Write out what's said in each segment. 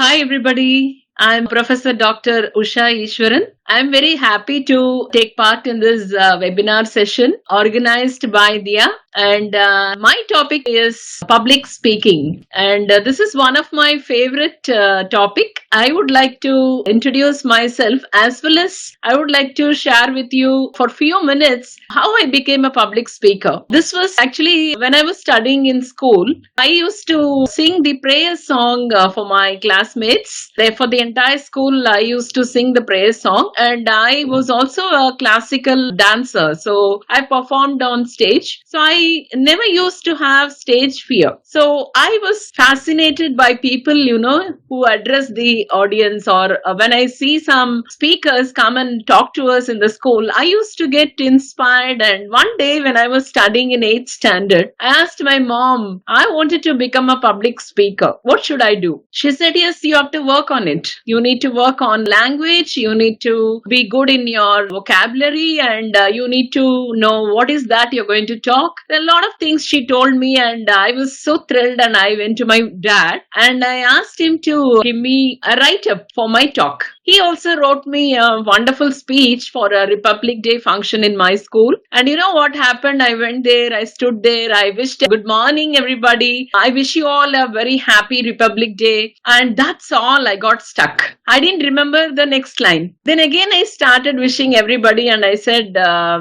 Hi, everybody. I'm Professor Dr. Usha Ishwaran. I'm very happy to take part in this webinar session organized by Dheya. And my topic is public speaking. And this is one of my favorite topic. I would like to introduce myself as well as I would like to share with you for few minutes how I became a public speaker. This was actually when I was studying in school. I used to sing the prayer song for my classmates. For the entire school, I used to sing the prayer song, and I was also a classical dancer. So I performed on stage. So I never used to have stage fear. So I was fascinated by people, who address the audience, or when I see some speakers come and talk to us in the school, I used to get inspired. And one day when I was studying in 8th standard, I asked my mom, I wanted to become a public speaker. What should I do? She said, yes, you have to work on it. You need to work on language. You need to be good in your vocabulary, and you need to know what is that you're going to talk. There are a lot of things she told me, and I was so thrilled. And I went to my dad and I asked him to give me a write-up for my talk. He also wrote me a wonderful speech for a Republic Day function in my school. And you know what happened? I went there, I stood there, I wished good morning, everybody. I wish you all a very happy Republic Day. And that's all. I got stuck. I didn't remember the next line. Then again, I started wishing everybody, and I said,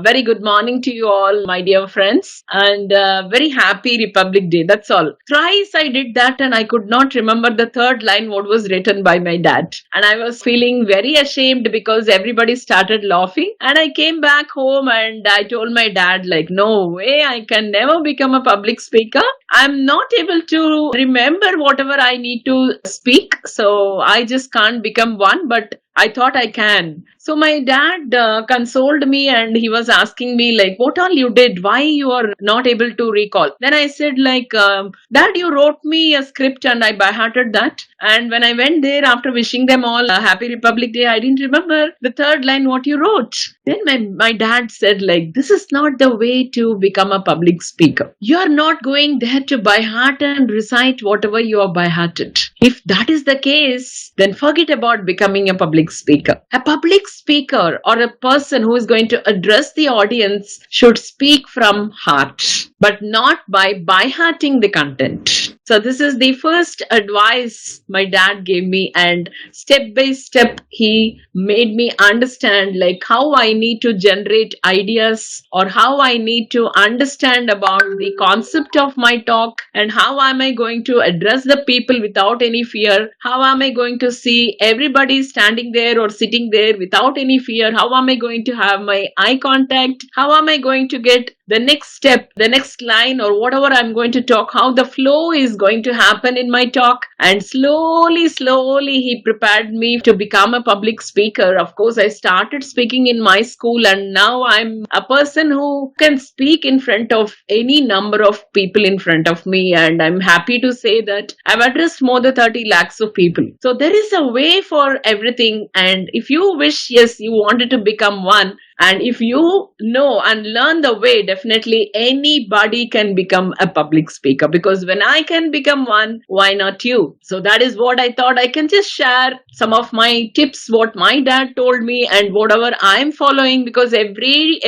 very good morning to you all, my dear friends, and very happy Republic Day. That's all. Thrice I did that, and I could not remember the third line, what was written by my dad. And I was feeling very ashamed because everybody started laughing. And I came back home and I told my dad, like, no way, I can never become a public speaker. I'm not able to remember whatever I need to speak. So I just can't become one, but I thought I can. So my dad consoled me, and he was asking me, like, what all you did? Why you are not able to recall? Then I said, like, Dad, you wrote me a script and I by-hearted that. And when I went there after wishing them all a happy Republic Day, I didn't remember the third line what you wrote. Then my dad said, like, this is not the way to become a public speaker. You're not going there to by-heart and recite whatever you are by-hearted. If that is the case, then forget about becoming a public speaker. A public speaker or a person who is going to address the audience should speak from heart, but not by hearting the content. So this is the first advice my dad gave me, and step by step he made me understand like how I need to generate ideas, or how I need to understand about the concept of my talk, and how am I going to address the people without any fear. How am I going to see everybody standing there or sitting there without any fear? How am I going to have my eye contact? How am I going to get the next step, the next line, or whatever I'm going to talk, how the flow is going to happen in my talk. And slowly he prepared me to become a public speaker. Of course, I started speaking in my school, and now I'm a person who can speak in front of any number of people in front of me. And I'm happy to say that I've addressed more than 30 lakhs of people. So there is a way for everything. And if you wish, yes, you wanted to become one, and if you know and learn the way, definitely anybody can become a public speaker. Because when I can become one, why not you? So that is what I thought. I can just share some of my tips, what my dad told me, and whatever I'm following. Because every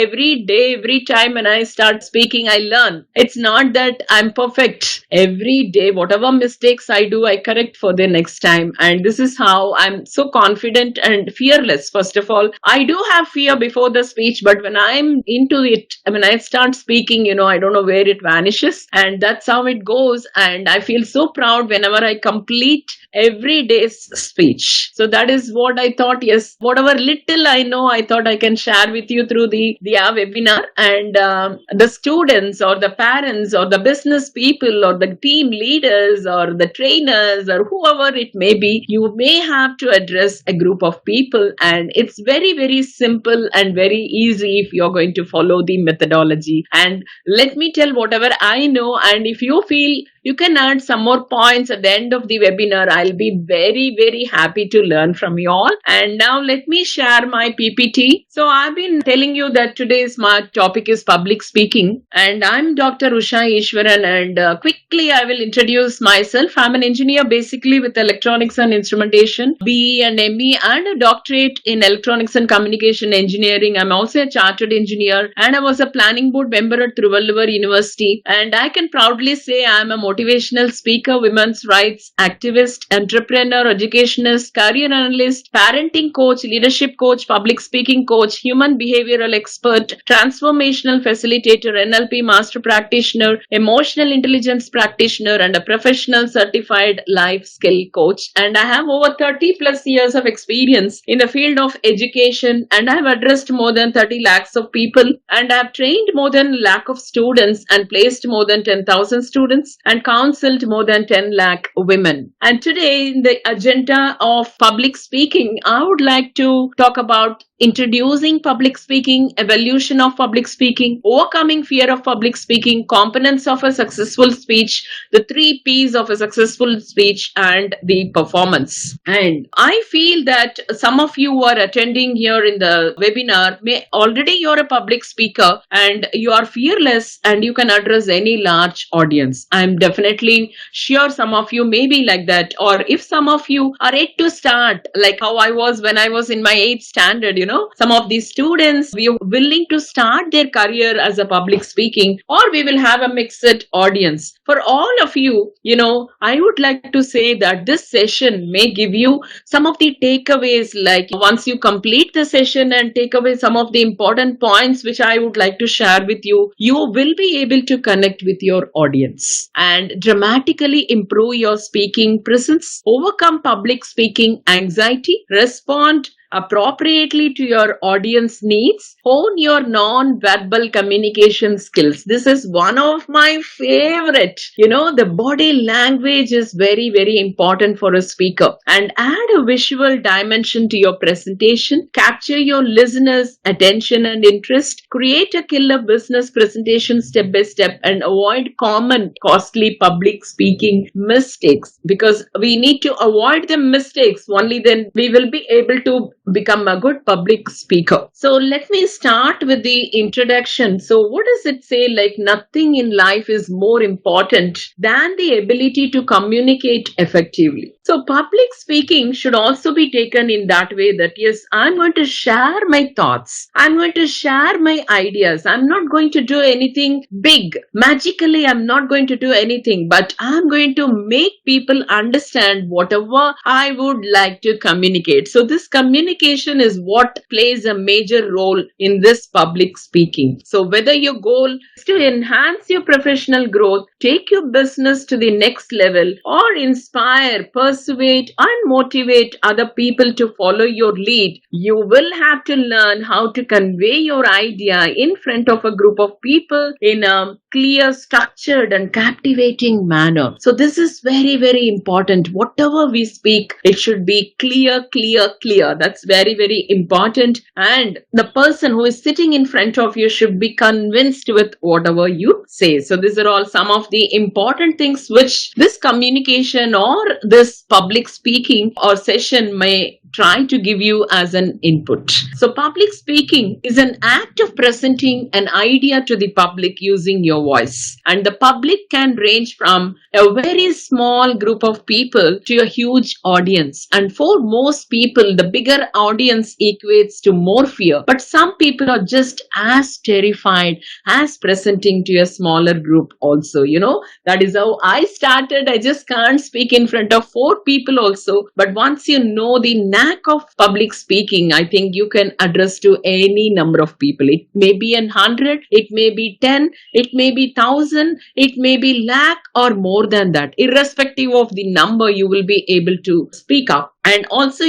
day, every time when I start speaking, I learn. It's not that I'm perfect. Every day, whatever mistakes I do, I correct for the next time. And this is how I'm so confident and fearless. First of all, I do have fear before the speech, but when I'm into it, when I start speaking, I don't know where it vanishes, and that's how it goes. And I feel so proud whenever I complete every day's speech. So that is what I thought. Yes, whatever little I know, I thought I can share with you through the webinar. And the students or the parents or the business people or the team leaders or the trainers or whoever it may be, you may have to address a group of people, and it's very, very simple and very easy if you're going to follow the methodology. And let me tell whatever I know, and if you feel you can add some more points at the end of the webinar. I'll be very, very happy to learn from you all. And now let me share my PPT. So I've been telling you that today's my topic is public speaking, and I'm Dr. Usha Ishwaran. And quickly, I will introduce myself. I'm an engineer basically with electronics and instrumentation, BE and ME, and a doctorate in electronics and communication engineering. I'm also a chartered engineer, and I was a planning board member at Trivandrum University. And I can proudly say I'm a motivational speaker, women's rights activist, entrepreneur, educationist, career analyst, parenting coach, leadership coach, public speaking coach, human behavioral expert, transformational facilitator, NLP master practitioner, emotional intelligence practitioner, and a professional certified life skill coach. And I have over 30 plus years of experience in the field of education, and I have addressed more than 30 lakhs of people, and I have trained more than a lakh of students and placed more than 10,000 students and counseled more than 10 lakh women. And today in the agenda of public speaking, I would like to talk about introducing public speaking, evolution of public speaking, overcoming fear of public speaking, components of a successful speech, the 3 P's of a successful speech, and the performance. And I feel that some of you who are attending here in the webinar may already you're a public speaker and you are fearless and you can address any large audience. I'm definitely sure some of you may be like that. Or if some of you are yet to start, like how I was when I was in my 8th standard, some of these students, we are willing to start their career as a public speaking, or we will have a mixed audience. For all of you, I would like to say that this session may give you some of the takeaways, like once you complete the session and take away some of the important points which I would like to share with you, you will be able to connect with your audience and dramatically improve your speaking presence, overcome public speaking anxiety, respond appropriately to your audience needs, hone your non-verbal communication skills. This is one of my favorite. The body language is very, very important for a speaker. And add a visual dimension to your presentation, capture your listeners' attention and interest, create a killer business presentation step by step, and avoid common costly public speaking mistakes, because we need to avoid the mistakes. Only then we will be able to become a good public speaker. So let me start with the introduction. So what does it say? Like, nothing in life is more important than the ability to communicate effectively. So public speaking should also be taken in that way that, yes, I'm going to share my thoughts. I'm going to share my ideas. I'm not going to do anything big. Magically, I'm not going to do anything, but I'm going to make people understand whatever I would like to communicate. So this communication is what plays a major role in this public speaking. So whether your goal is to enhance your professional growth, take your business to the next level, or inspire, persuade, and motivate other people to follow your lead, you will have to learn how to convey your idea in front of a group of people in a clear, structured, and captivating manner. So this is very, very important. Whatever we speak, it should be clear, clear, clear. That's very, very important. And the person who is sitting in front of you should be convinced with whatever you say. So these are all some of the important things which this communication or this public speaking or session may try to give you as an input. So public speaking is an act of presenting an idea to the public using your voice. And the public can range from a very small group of people to a huge audience. And for most people, the bigger audience equates to more fear. But some people are just as terrified as presenting to a smaller group also. That is how I started. I just can't speak in front of 4 people also. But once you know the knack of public speaking, I think you can address to any number of people. It may be 100, it may be 10, it may be 1,000, it may be lakh or more than that. Irrespective of the number, you will be able to speak up. And also,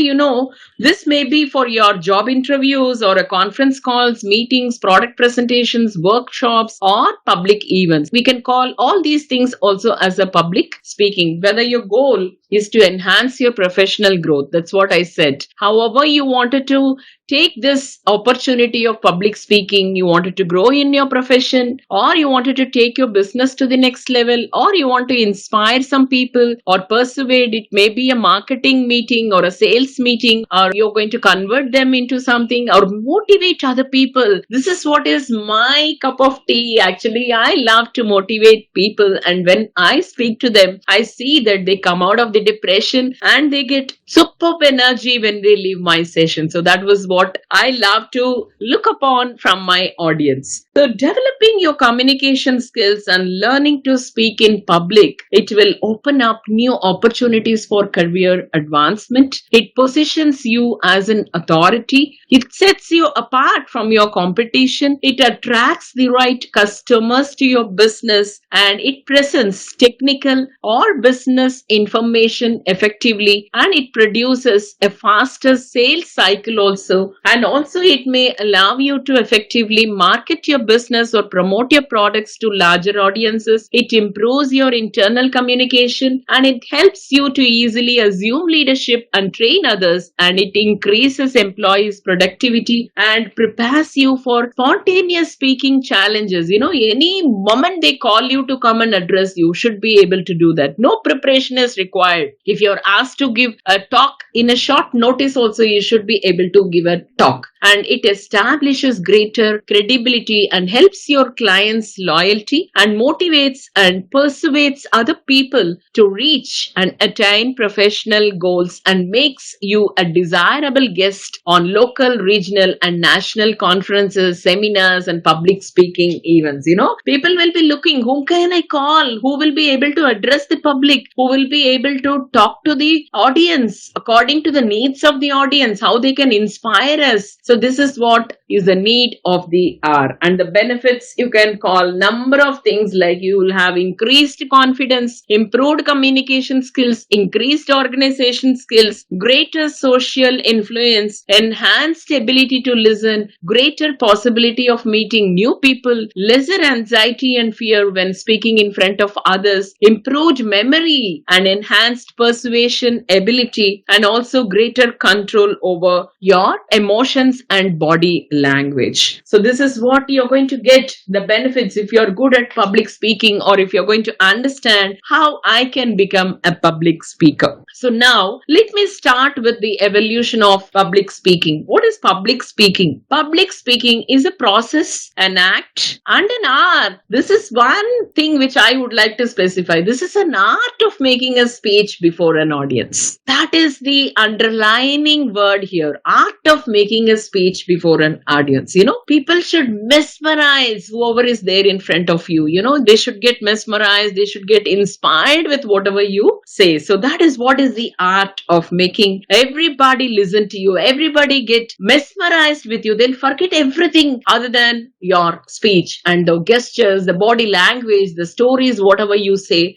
this may be for your job interviews or a conference calls, meetings, product presentations, workshops, or public events. We can call all these things also as a public speaking, whether your goal is to enhance your professional growth. That's what I said. However you wanted to take this opportunity of public speaking, you wanted to grow in your profession, or you wanted to take your business to the next level, or you want to inspire some people or persuade, it may be a marketing meeting or a sales meeting, or you're going to convert them into something or motivate other people. This is what is my cup of tea. Actually, I love to motivate people, and when I speak to them, I see that they come out of the depression and they get superb energy when they leave my session. So that was what I love to look upon from my audience. So developing your communication skills and learning to speak in public, it will open up new opportunities for career advancement. It positions you as an authority. It sets you apart from your competition. It attracts the right customers to your business, and it presents technical or business information effectively, and it produces a faster sales cycle also. And also it may allow you to effectively market your business or promote your products to larger audiences. It improves your internal communication, and it helps you to easily assume leadership and train others, and it increases employees' productivity and prepares you for spontaneous speaking challenges. Any moment they call you to come and address, you should be able to do that. No preparation is required. If you're asked to give a talk in a short notice also, you should be able to give a talk. And it establishes greater credibility and helps your clients' loyalty and motivates and persuades other people to reach and attain professional goals, and makes you a desirable guest on local, regional, and national conferences, seminars, and public speaking events. People will be looking, whom can I call? Who will be able to address the public? Who will be able to talk to the audience according to the needs of the audience? How they can inspire us? So this is what is the need of the hour. And the benefits, you can call number of things, like you will have increased confidence, improved communication skills, increased organization skills, greater social influence, enhanced ability to listen, greater possibility of meeting new people, lesser anxiety and fear when speaking in front of others, improved memory and enhanced persuasion ability, and also greater control over your emotions and body language. So this is what you're going to get, the benefits, if you're good at public speaking, or if you're going to understand how I can become a public speaker. So now let me start with the evolution of public speaking. What is public speaking? Public speaking is a process, an act, and an art. This is one thing which I would like to specify. This is an art of making a speech before an audience. That is the underlining word here. Art of making a speech before an audience. People should mesmerize whoever is there in front of you. They should get mesmerized. They should get inspired with whatever you say. So that is what is the art of making everybody listen to you. Everybody get mesmerized with you. They'll forget everything other than your speech and the gestures, the body language, the stories, whatever you say.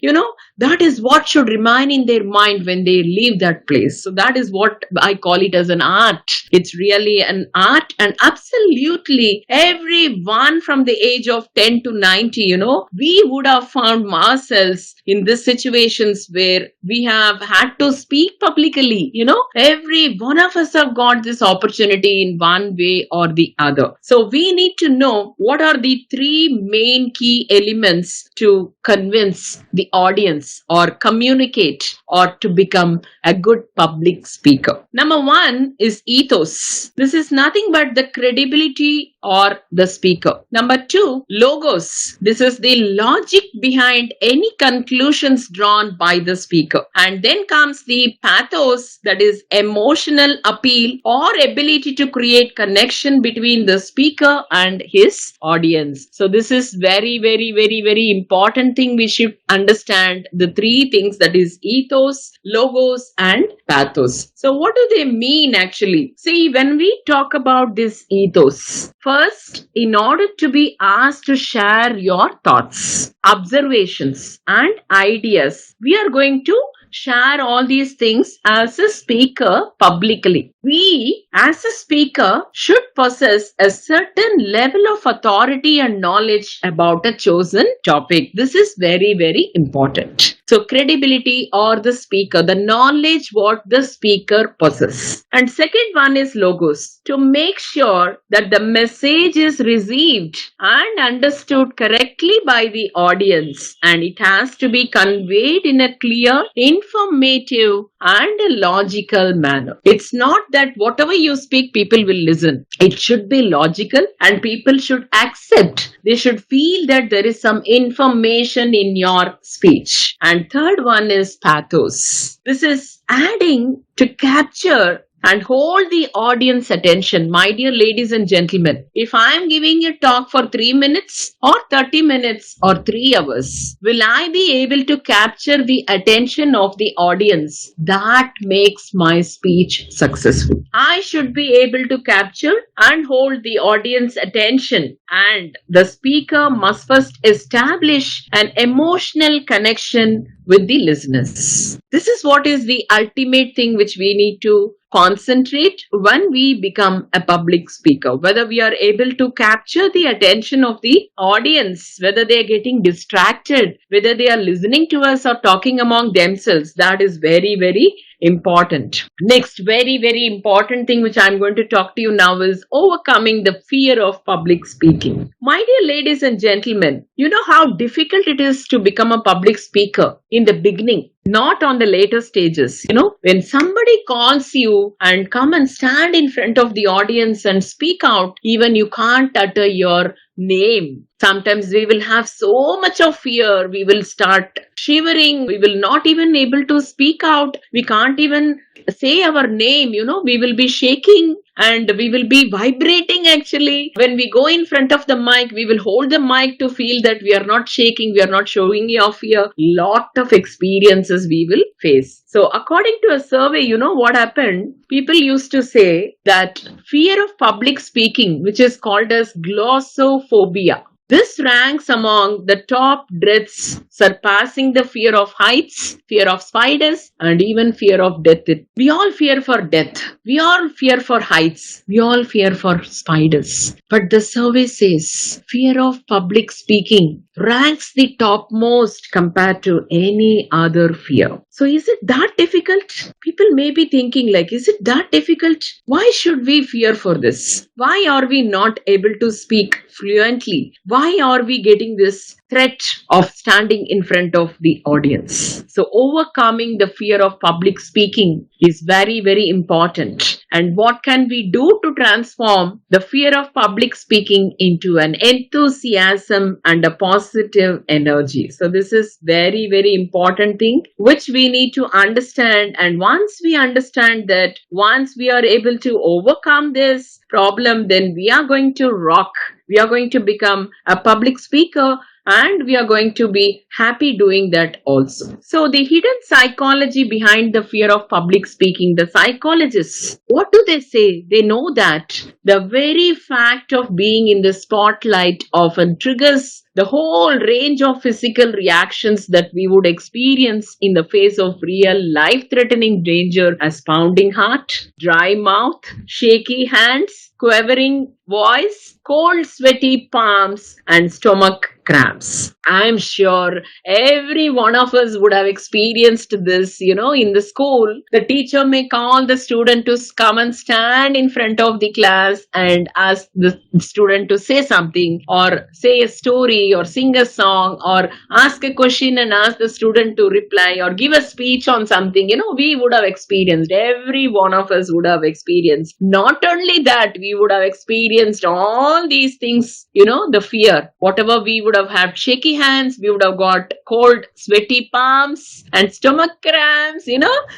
That is what should remain in their mind when they leave that place. So that is what I call it as an art. It's really an art, and absolutely everyone from the age of 10 to 90, we would have found ourselves in these situations where we have had to speak publicly. Every one of us have got this opportunity in one way or the other. So we need to know what are the three main key elements to convince the audience or communicate or to become a good public speaker. Number one is ethos. This is nothing but the credibility or the speaker. Number two, logos. This is the logic behind any conclusions drawn by the speaker. And then comes the pathos, that is emotional appeal or ability to create connection between the speaker and his audience. So this is very, very, very, very important thing we should understand. The three things, that is ethos, logos, and pathos. So what do they mean actually? See, when we talk about this ethos, first, in order to be asked to share your thoughts, observations, and ideas, we are going to share all these things as a speaker publicly. We, as a speaker, should possess a certain level of authority and knowledge about a chosen topic. This is very, very important. So credibility or the speaker, the knowledge what the speaker possesses. And second one is logos, to make sure that the message is received and understood correctly by the audience, and it has to be conveyed in a clear, informative and a logical manner. It's not that whatever you speak people will listen. It should be logical and people should accept. They should feel that there is some information in your speech. And third one is pathos. This is adding to capture and hold the audience attention. My dear ladies and gentlemen, if I am giving a talk for 3 minutes or 30 minutes or 3 hours, will I be able to capture the attention of the audience? That makes my speech successful. I should be able to capture and hold the audience attention, and the speaker must first establish an emotional connection with the listeners. This is what is the ultimate thing which we need to concentrate when we become a public speaker, whether we are able to capture the attention of the audience, whether they are getting distracted, whether they are listening to us or talking among themselves. That is very, very important. Next, very, very important thing which I'm going to talk to you now is overcoming the fear of public speaking. My dear ladies and gentlemen, you know how difficult it is to become a public speaker in the beginning, not on the later stages. When somebody calls you and come and stand in front of the audience and speak out, even you can't utter your name. Sometimes we will have so much of fear, we will start shivering, we will not even able to speak out, we can't even say our name, we will be shaking and we will be vibrating actually. When we go in front of the mic, we will hold the mic to feel that we are not shaking, we are not showing your fear. Lot of experiences we will face. So according to a survey, what happened? People used to say that fear of public speaking, which is called as glossophobia, this ranks among the top dreads, surpassing the fear of heights, fear of spiders, and even fear of death. We all fear for death. We all fear for heights. We all fear for spiders. But the survey says fear of public speaking ranks the topmost compared to any other fear. So is it that difficult? People may be thinking like, is it that difficult? Why should we fear for this? Why are we not able to speak fluently? Why are we getting this threat of standing in front of the audience? So overcoming the fear of public speaking is very, very important. And what can we do to transform the fear of public speaking into an enthusiasm and a positive energy? So this is very, very important thing which we need to understand. And once we understand that, once we are able to overcome this problem, then we are going to rock. We are going to become a public speaker and we are going to be happy doing that also. So the hidden psychology behind the fear of public speaking, the psychologists, what do they say? They know that the very fact of being in the spotlight often triggers the whole range of physical reactions that we would experience in the face of real life-threatening danger, as pounding heart, dry mouth, shaky hands, quivering voice, cold sweaty palms, and stomach cramps. I'm sure every one of us would have experienced this, in the school. The teacher may call the student to come and stand in front of the class and ask the student to say something or say a story or sing a song or ask a question and ask the student to reply or give a speech on something. We would have experienced, every one of us would have experienced. Not only that, we would have experienced all these things, the fear, whatever we would have had, shaky hands, we would have got cold, sweaty palms and stomach cramps,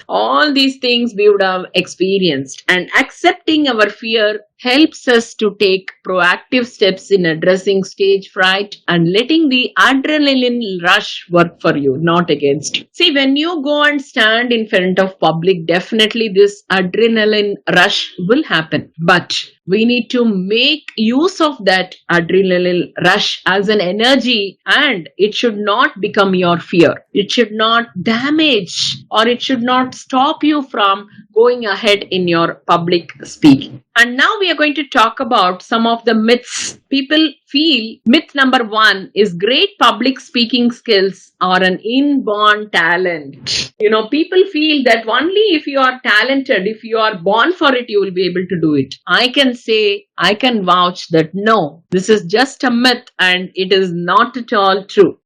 all these things we would have experienced. And accepting our fear helps us to take proactive steps in addressing stage fright and letting the adrenaline rush work for you, not against you. See, when you go and stand in front of public, definitely this adrenaline rush will happen. But we need to make use of that adrenaline rush as an energy, and it should not become your fear. It should not damage or it should not stop you from going ahead in your public speaking. And now we are going to talk about some of the myths. People feel myth number one is great public speaking skills are an inborn talent. People feel that only if you are talented, if you are born for it, you will be able to do it. I can vouch that no, this is just a myth and it is not at all true.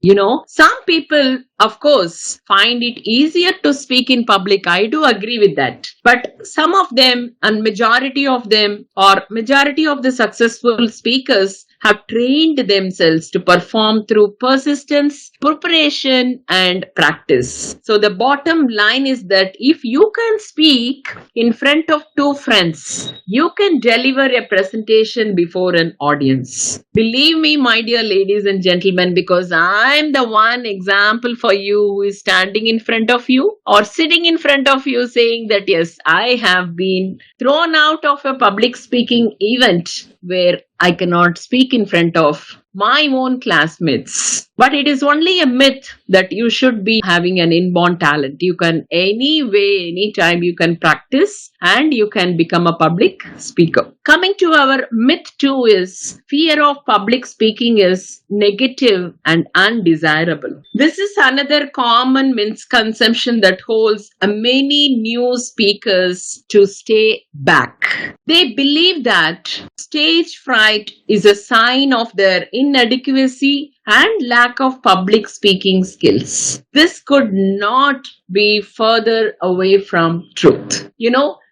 Some people, of course, find it easier to speak in public. I do agree with that. But some of them, and majority of them, or majority of the successful speakers, have trained themselves to perform through persistence, preparation, and practice. So the bottom line is that if you can speak in front of two friends, you can deliver a presentation before an audience. Believe me, my dear ladies and gentlemen, because I'm the one example for you who is standing in front of you or sitting in front of you saying that yes, I have been thrown out of a public speaking event where I cannot speak in front of my own classmates. But it is only a myth that you should be having an inborn talent. You can anyway, anytime you can practice and you can become a public speaker. Coming to our myth two is fear of public speaking is negative and undesirable. This is another common misconception that holds many new speakers to stay back. They believe that stage fright is a sign of their inadequacy and lack of public speaking skills. This could not be further away from truth.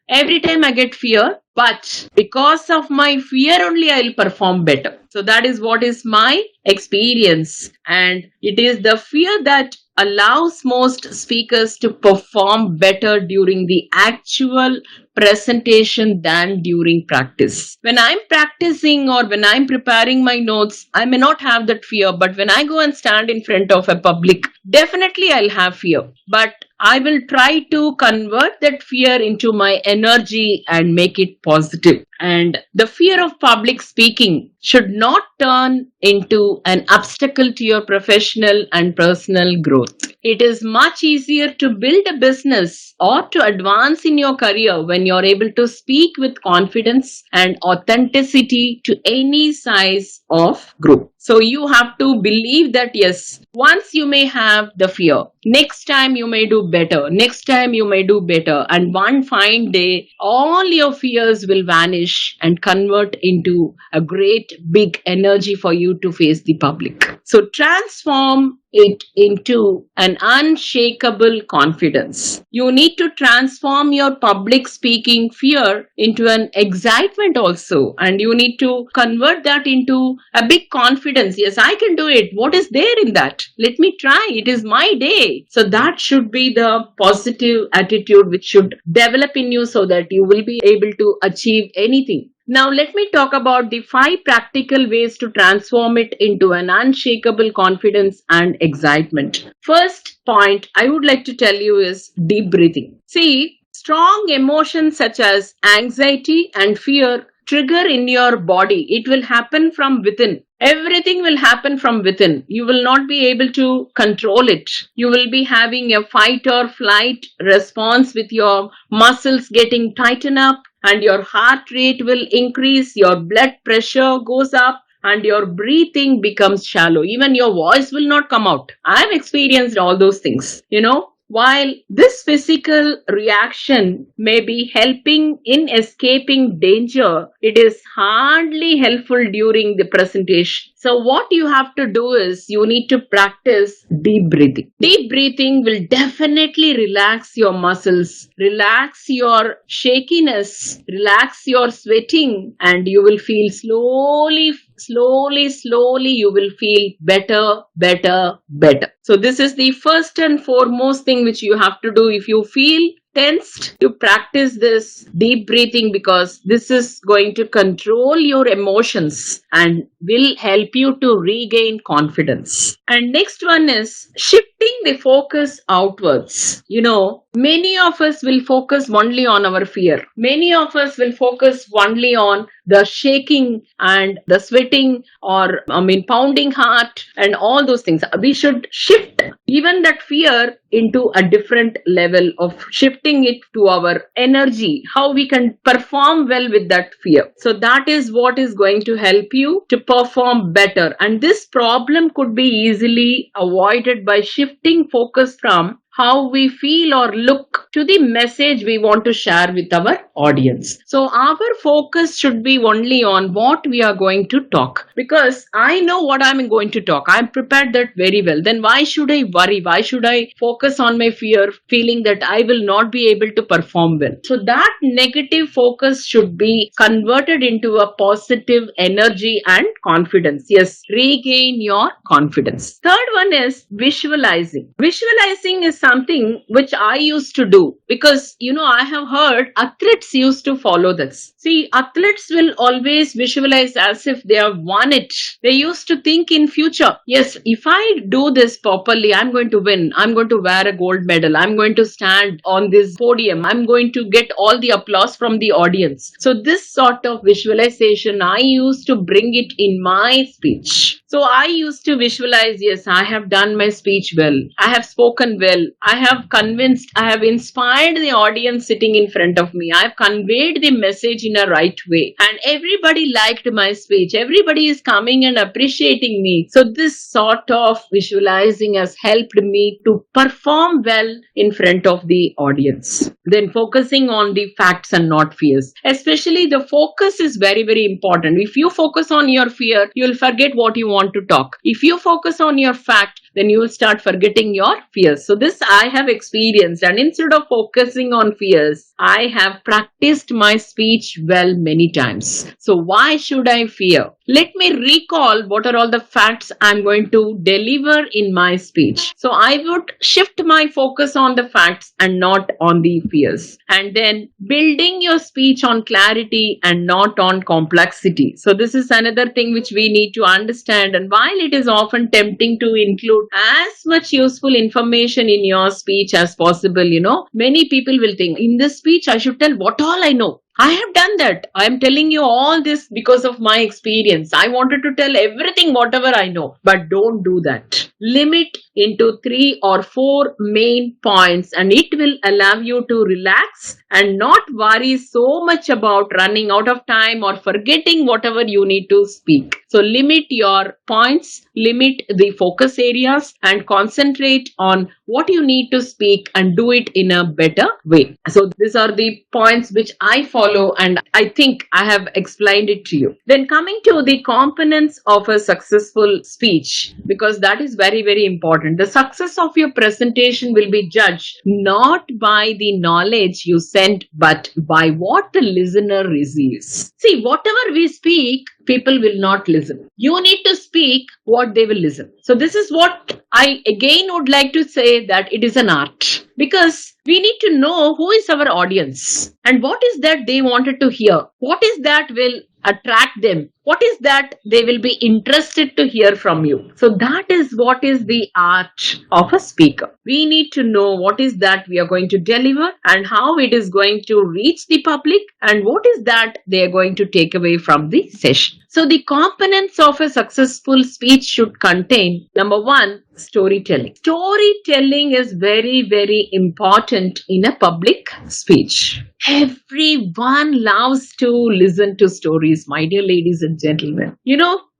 Every time I get fear, but because of my fear only I'll perform better. So that is what is my experience. And it is the fear that allows most speakers to perform better during the actual presentation than during practice. When I'm practicing or when I'm preparing my notes, I may not have that fear, but when I go and stand in front of a public, definitely I'll have fear. But I will try to convert that fear into my energy and make it positive. And the fear of public speaking should not turn into an obstacle to your professional and personal growth. It is much easier to build a business or to advance in your career when you're able to speak with confidence and authenticity to any size of group. So you have to believe that yes, once you may have the fear, next time you may do better, next time you may do better, and one fine day, all your fears will vanish and convert into a great big energy for you to face the public. So transform it into an unshakable confidence. You need to transform your public speaking fear into an excitement also, and you need to convert that into a big confidence. Yes, I can do it. What is there in that? Let me try. It is my day. So that should be the positive attitude which should develop in you so that you will be able to achieve anything. Now, let me talk about the 5 practical ways to transform it into an unshakable confidence and excitement. First point I would like to tell you is deep breathing. See, strong emotions such as anxiety and fear trigger in your body. It will happen from within. Everything will happen from within. You will not be able to control it. You will be having a fight or flight response with your muscles getting tightened up, and your heart rate will increase, your blood pressure goes up, and your breathing becomes shallow. Even your voice will not come out. I've experienced all those things, While this physical reaction may be helping in escaping danger, it is hardly helpful during the presentation. So what you have to do is you need to practice deep breathing. Deep breathing will definitely relax your muscles, relax your shakiness, relax your sweating, and you will feel slowly you will feel better. So this is the first and foremost thing which you have to do. If you feel tensed, to practice this deep breathing, because this is going to control your emotions and will help you to regain confidence. And next one is shifting the focus outwards. Many of us will focus only on our fear. Many of us will focus only on the shaking and the sweating, or pounding heart and all those things. We should shift even that fear into a different level of shifting it to our energy, how we can perform well with that fear. So that is what is going to help you to perform better. And this problem could be easily avoided by shifting focus from how we feel or look to the message we want to share with our audience. So our focus should be only on what we are going to talk, because I know what I'm going to talk. I'm prepared that very well. Then why should I worry? Why should I focus on my fear, feeling that I will not be able to perform well? So that negative focus should be converted into a positive energy and confidence. Yes, regain your confidence. Third one is visualizing. Visualizing is something which I used to do, because I have heard athletes used to follow this. See, athletes will always visualize as if they have won it. They used to think in future. Yes, if I do this properly, I'm going to win. I'm going to wear a gold medal. I'm going to stand on this podium. I'm going to get all the applause from the audience. So this sort of visualization, I used to bring it in my speech. So I used to visualize, yes, I have done my speech well. I have spoken well. I have convinced, I have inspired the audience sitting in front of me. I have conveyed the message in a right way. And everybody liked my speech. Everybody is coming and appreciating me. So this sort of visualizing has helped me to perform well in front of the audience. Then focusing on the facts and not fears. Especially the focus is very, very important. If you focus on your fear, you will forget what you want to talk. If you focus on your fact, then you will start forgetting your fears. So this I have experienced, and instead of focusing on fears, I have practiced my speech well many times. So why should I fear? Let me recall what are all the facts I'm going to deliver in my speech. So I would shift my focus on the facts and not on the fears. And then building your speech on clarity and not on complexity. So this is another thing which we need to understand. And while it is often tempting to include as much useful information in your speech as possible, many people will think, in this speech I should tell what all I know. I have done that. I am telling you all this because of my experience. I wanted to tell everything, whatever I know. But don't do that. Limit into 3 or 4 main points, and it will allow you to relax and not worry so much about running out of time or forgetting whatever you need to speak. So limit your points, limit the focus areas, and concentrate on what you need to speak and do it in a better way. So these are the points which I follow, and I think I have explained it to you. Then coming to the components of a successful speech, because that is very, very important. The success of your presentation will be judged not by the knowledge you send, but by what the listener receives. See, whatever we speak, people will not listen. You need to speak what they will listen. So this is what I again would like to say, that it is an art, because we need to know who is our audience and what is that they wanted to hear. What is that will attract them? What is that they will be interested to hear from you? So that is what is the art of a speaker. We need to know what is that we are going to deliver and how it is going to reach the public and what is that they are going to take away from the session. So the components of a successful speech should contain, number 1, storytelling. Storytelling is very, very important in a public speech. Everyone loves to listen to stories, my dear ladies and gentlemen.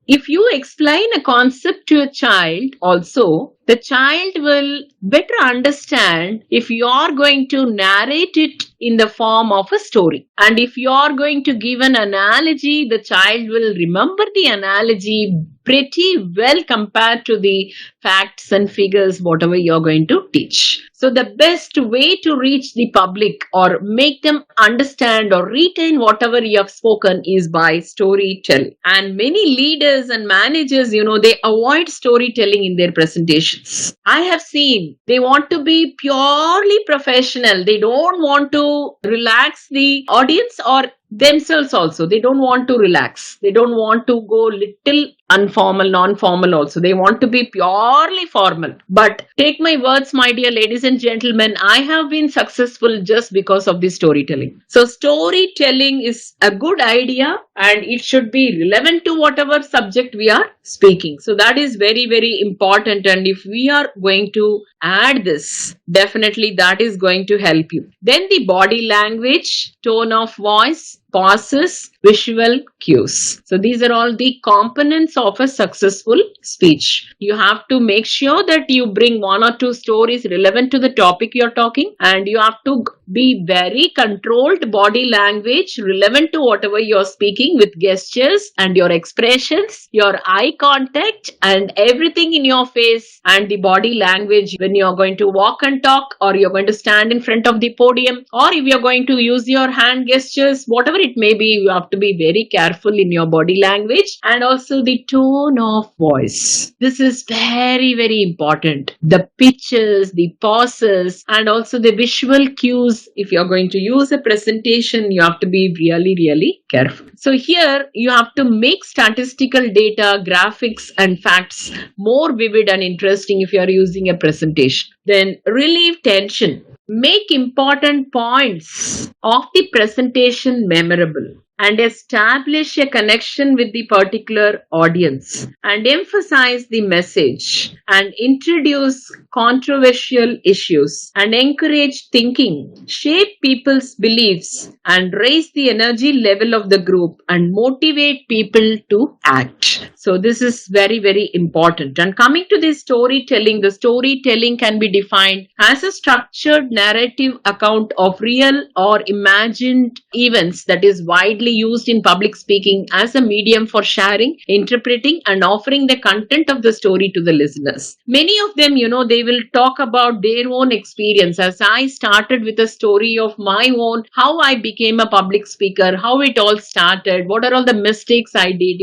If you explain a concept to a child also, the child will better understand if you are going to narrate it in the form of a story. And if you are going to give an analogy, the child will remember the analogy pretty well compared to the facts and figures, whatever you're going to teach. So the best way to reach the public or make them understand or retain whatever you have spoken is by storytelling. And many leaders and managers, they avoid storytelling in their presentations. I have seen they want to be purely professional. They don't want to relax the audience, or themselves also. They don't want to relax. They don't want to go little informal, non-formal also. They want to be purely formal. But take my words, my dear ladies and gentlemen, I have been successful just because of the storytelling. So storytelling is a good idea and it should be relevant to whatever subject we are speaking. So that is very, very important. And if we are going to add this, definitely that is going to help you. Then the body language, tone of voice, pauses, visual cues. So these are all the components of a successful speech. You have to make sure that you bring one or two stories relevant to the topic you're talking, and you have to be very controlled body language relevant to whatever you're speaking, with gestures and your expressions, your eye contact and everything in your face, and the body language when you're going to walk and talk, or you're going to stand in front of the podium, or if you're going to use your hand gestures, whatever it may be, you have to be very careful in your body language. And also the tone of voice. This is very, very important. The pitches, the pauses, and also the visual cues. If you're going to use a presentation, you have to be really, really careful. So here you have to make statistical data, graphics, and facts more vivid and interesting if you're using a presentation. Then relieve tension. Make important points of the presentation memorable and establish a connection with the particular audience and emphasize the message and introduce controversial issues and encourage thinking, shape people's beliefs and raise the energy level of the group and motivate people to act. So this is very, very important. And coming to the storytelling can be defined as a structured narrative account of real or imagined events that is widely used in public speaking as a medium for sharing, interpreting, and offering the content of the story to the listeners. Many of them, they will talk about their own experience. As I started with a story of my own, how I became a public speaker, how it all started, what are all the mistakes I did.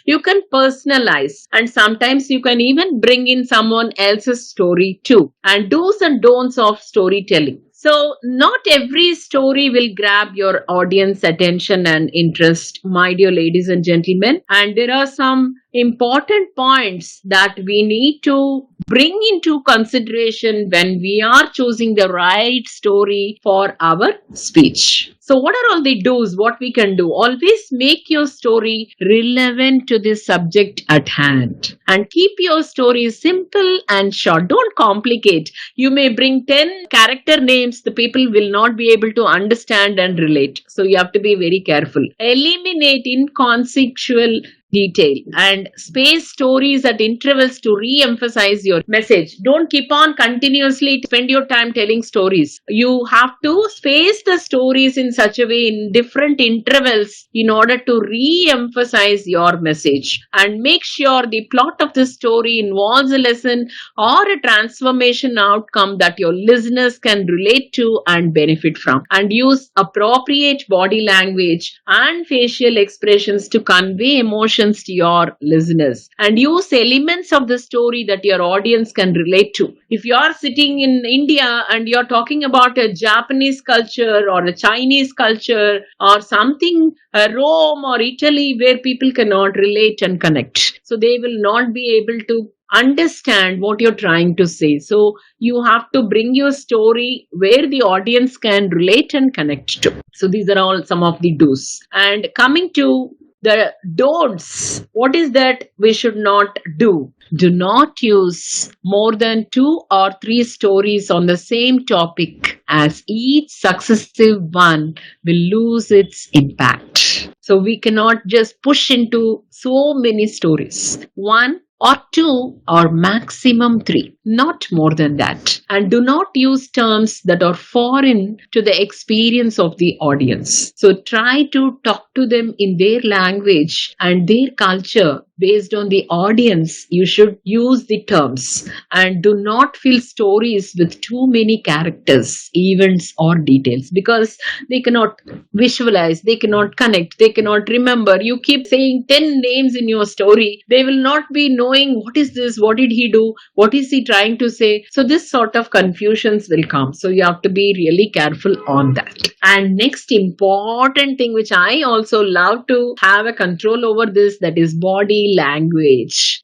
You can personalize, and sometimes you can even bring in someone else's story too. And do's and don'ts of storytelling. So not every story will grab your audience attention and interest, my dear ladies and gentlemen. And there are some important points that we need to bring into consideration when we are choosing the right story for our speech. So what are all the do's, what we can do? Always make your story relevant to the subject at hand. And keep your story simple and short. Don't complicate. You may bring 10 character names, the people will not be able to understand and relate. So you have to be very careful. Eliminate inconsequential detail and space stories at intervals to re-emphasize your message. Don't keep on continuously spend your time telling stories. You have to space the stories in such a way in different intervals in order to re-emphasize your message, and make sure the plot of the story involves a lesson or a transformation outcome that your listeners can relate to and benefit from. And use appropriate body language and facial expressions to convey emotions to your listeners, and use elements of the story that your audience can relate to. If you are sitting in India and you're talking about a Japanese culture or a Chinese culture or something, Rome or Italy, where people cannot relate and connect, so they will not be able to understand what you're trying to say. So you have to bring your story where the audience can relate and connect to. So these are all some of the do's. And coming to the don'ts, what is that we should not do? Do not use more than 2 or 3 stories on the same topic, as each successive one will lose its impact. So we cannot just push into so many stories. 1 or 2 or maximum 3, not more than that. And do not use terms that are foreign to the experience of the audience. So try to talk to them in their language and their culture based on the audience, you should use the terms and do not fill stories with too many characters, events, or details, because they cannot visualize, they cannot connect, they cannot remember. You keep saying 10 names in your story, they will not be knowing what is this, what did he do, what is he trying to say. So this sort of confusions will come. So you have to be really careful on that. And next important thing which I also love to have a control over this, that is body language.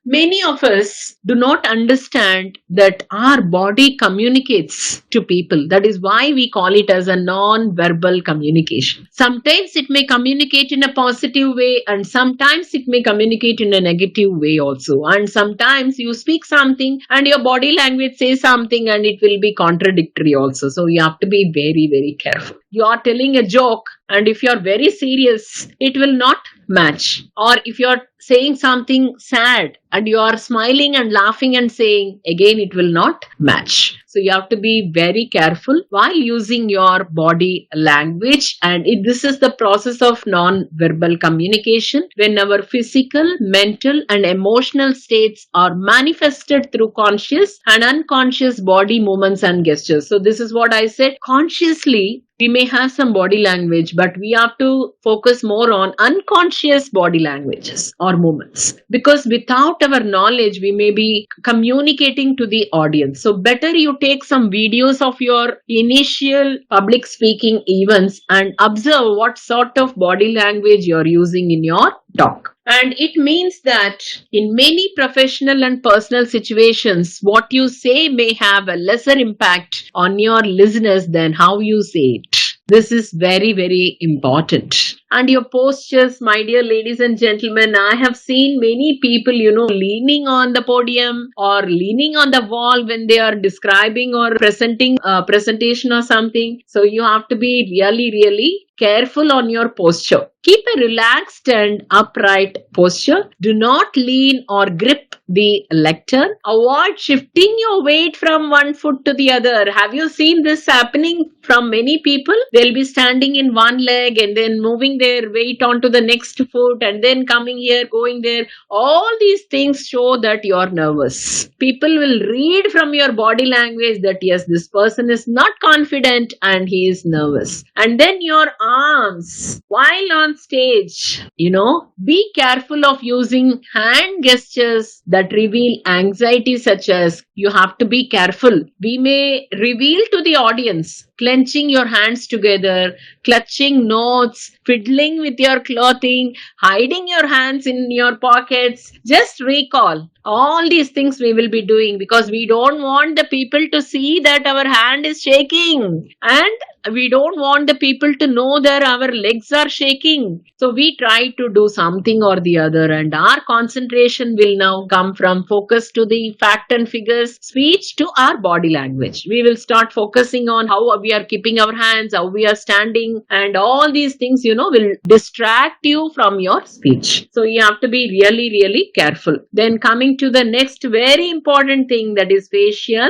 Many of us do not understand that our body communicates to people. That is why we call it as a non-verbal communication. Sometimes it may communicate in a positive way, and sometimes it may communicate in a negative way also. And sometimes you speak something and your body language says something and it will be contradictory also. So you have to be very, very careful. You are telling a joke, and if you are very serious, it will not match. Or if you are saying something sad and you are smiling and laughing and saying, again it will not match. So you have to be very careful while using your body language. And this is the process of non-verbal communication, when our physical, mental, and emotional states are manifested through conscious and unconscious body movements and gestures. So this is what I said. Consciously, we may have some body language, but we have to focus more on unconscious body languages or movements, because without our knowledge, we may be communicating to the audience. So better you take some videos of your initial public speaking events and observe what sort of body language you're using in your talk. And it means that in many professional and personal situations, what you say may have a lesser impact on your listeners than how you say it. This is very, very important. And your postures, my dear ladies and gentlemen, I have seen many people, leaning on the podium or leaning on the wall when they are describing or presenting a presentation or something. So you have to be really, really careful on your posture. Keep a relaxed and upright posture. Do not lean or grip the lectern. Avoid shifting your weight from one foot to the other. Have you seen this happening from many people? They'll be standing in one leg and then moving their weight onto the next foot and then coming here, going there. All these things show that you're nervous. People will read from your body language that yes, this person is not confident and he is nervous. And then your arms while on stage, be careful of using hand gestures that reveal anxiety, such as you have to be careful. We may reveal to the audience clenching your hands together, clutching notes, fiddling with your clothing, hiding your hands in your pockets. Just recall all these things we will be doing, because we don't want the people to see that our hand is shaking, and we don't want the people to know that our legs are shaking. So we try to do something or the other, and our concentration will now come from focus to the fact and figures speech to our body language. We will start focusing on how we are keeping our hands, how we are standing, and all these things, will distract you from your speech. So you have to be really, really careful. Then coming to the next very important thing, that is facial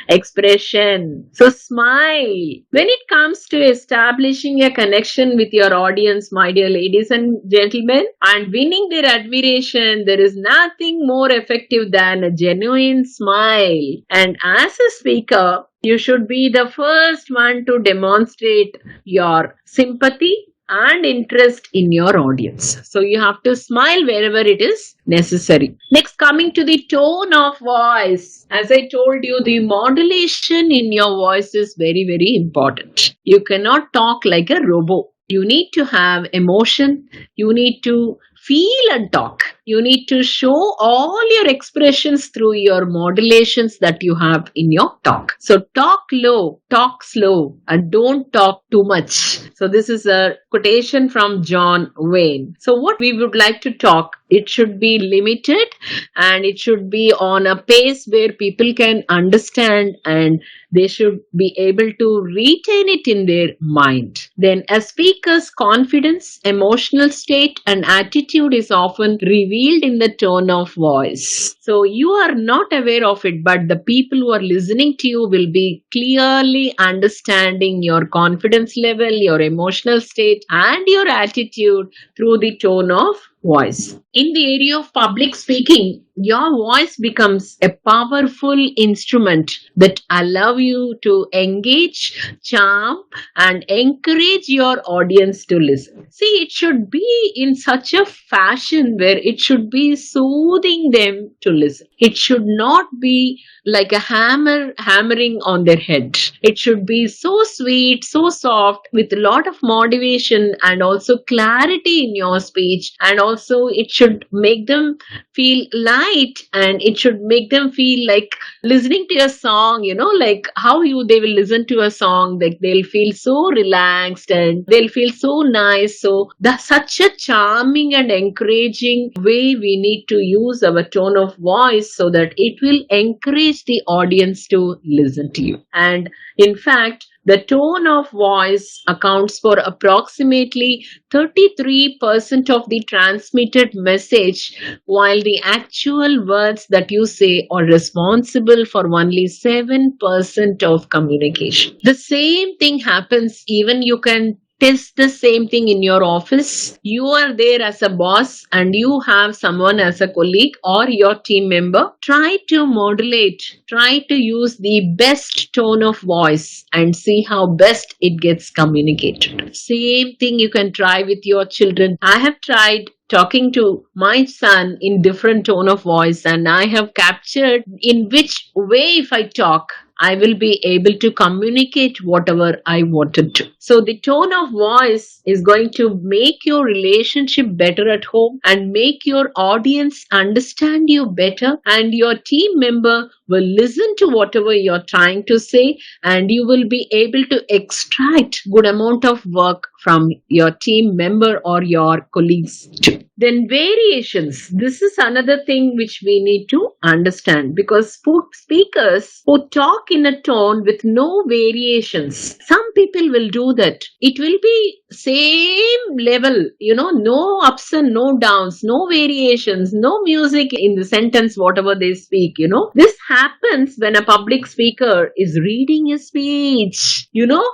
expression. So smile. When it comes to establishing a connection with your audience, my dear ladies and gentlemen, and winning their admiration, there is nothing more effective than a genuine smile. And as a speaker, you should be the first one to demonstrate your sympathy and interest in your audience. So you have to smile wherever it is necessary. Next, coming to the tone of voice. As I told you, the modulation in your voice is very, very important. You cannot talk like a robot. You need to have emotion. You need to feel and talk. You need to show all your expressions through your modulations that you have in your talk. So talk low, talk slow, and don't talk too much. So this is a quotation from John Wayne. So what we would like to talk, it should be limited and it should be on a pace where people can understand and they should be able to retain it in their mind. Then a speaker's confidence, emotional state, and attitude is often revealed in the tone of voice. So you are not aware of it, but the people who are listening to you will be clearly understanding your confidence level, your emotional state, and your attitude through the tone of voice. In the area of public speaking, your voice becomes a powerful instrument that allow you to engage, charm, and encourage your audience to listen. See, it should be in such a fashion where it should be soothing them to listen. It should not be like a hammer hammering on their head. It should be so sweet, so soft, with a lot of motivation and also clarity in your speech. And also, it should make them feel light, and it should make them feel like listening to a song, like how they will listen to a song, like they'll feel so relaxed and they'll feel so nice. So that's such a charming and encouraging way we need to use our tone of voice so that it will encourage the audience to listen to you. And in fact, the tone of voice accounts for approximately 33% of the transmitted message, while the actual words that you say are responsible for only 7% of communication. The same thing happens, even you can test the same thing in your office. You are there as a boss and you have someone as a colleague or your team member. Try to modulate, try to use the best tone of voice and see how best it gets communicated. Same thing you can try with your children. I have tried talking to my son in different tone of voice, and I have captured in which way if I talk I will be able to communicate whatever I wanted to. So the tone of voice is going to make your relationship better at home and make your audience understand you better, and your team member will listen to whatever you're trying to say, and you will be able to extract good amount of work from your team member or your colleagues too. Then variations. This is another thing which we need to understand, because speakers who talk in a tone with no variations, some people will do that. It will be same level, no ups and no downs, no variations, no music in the sentence, whatever they speak. This happens when a public speaker is reading a speech.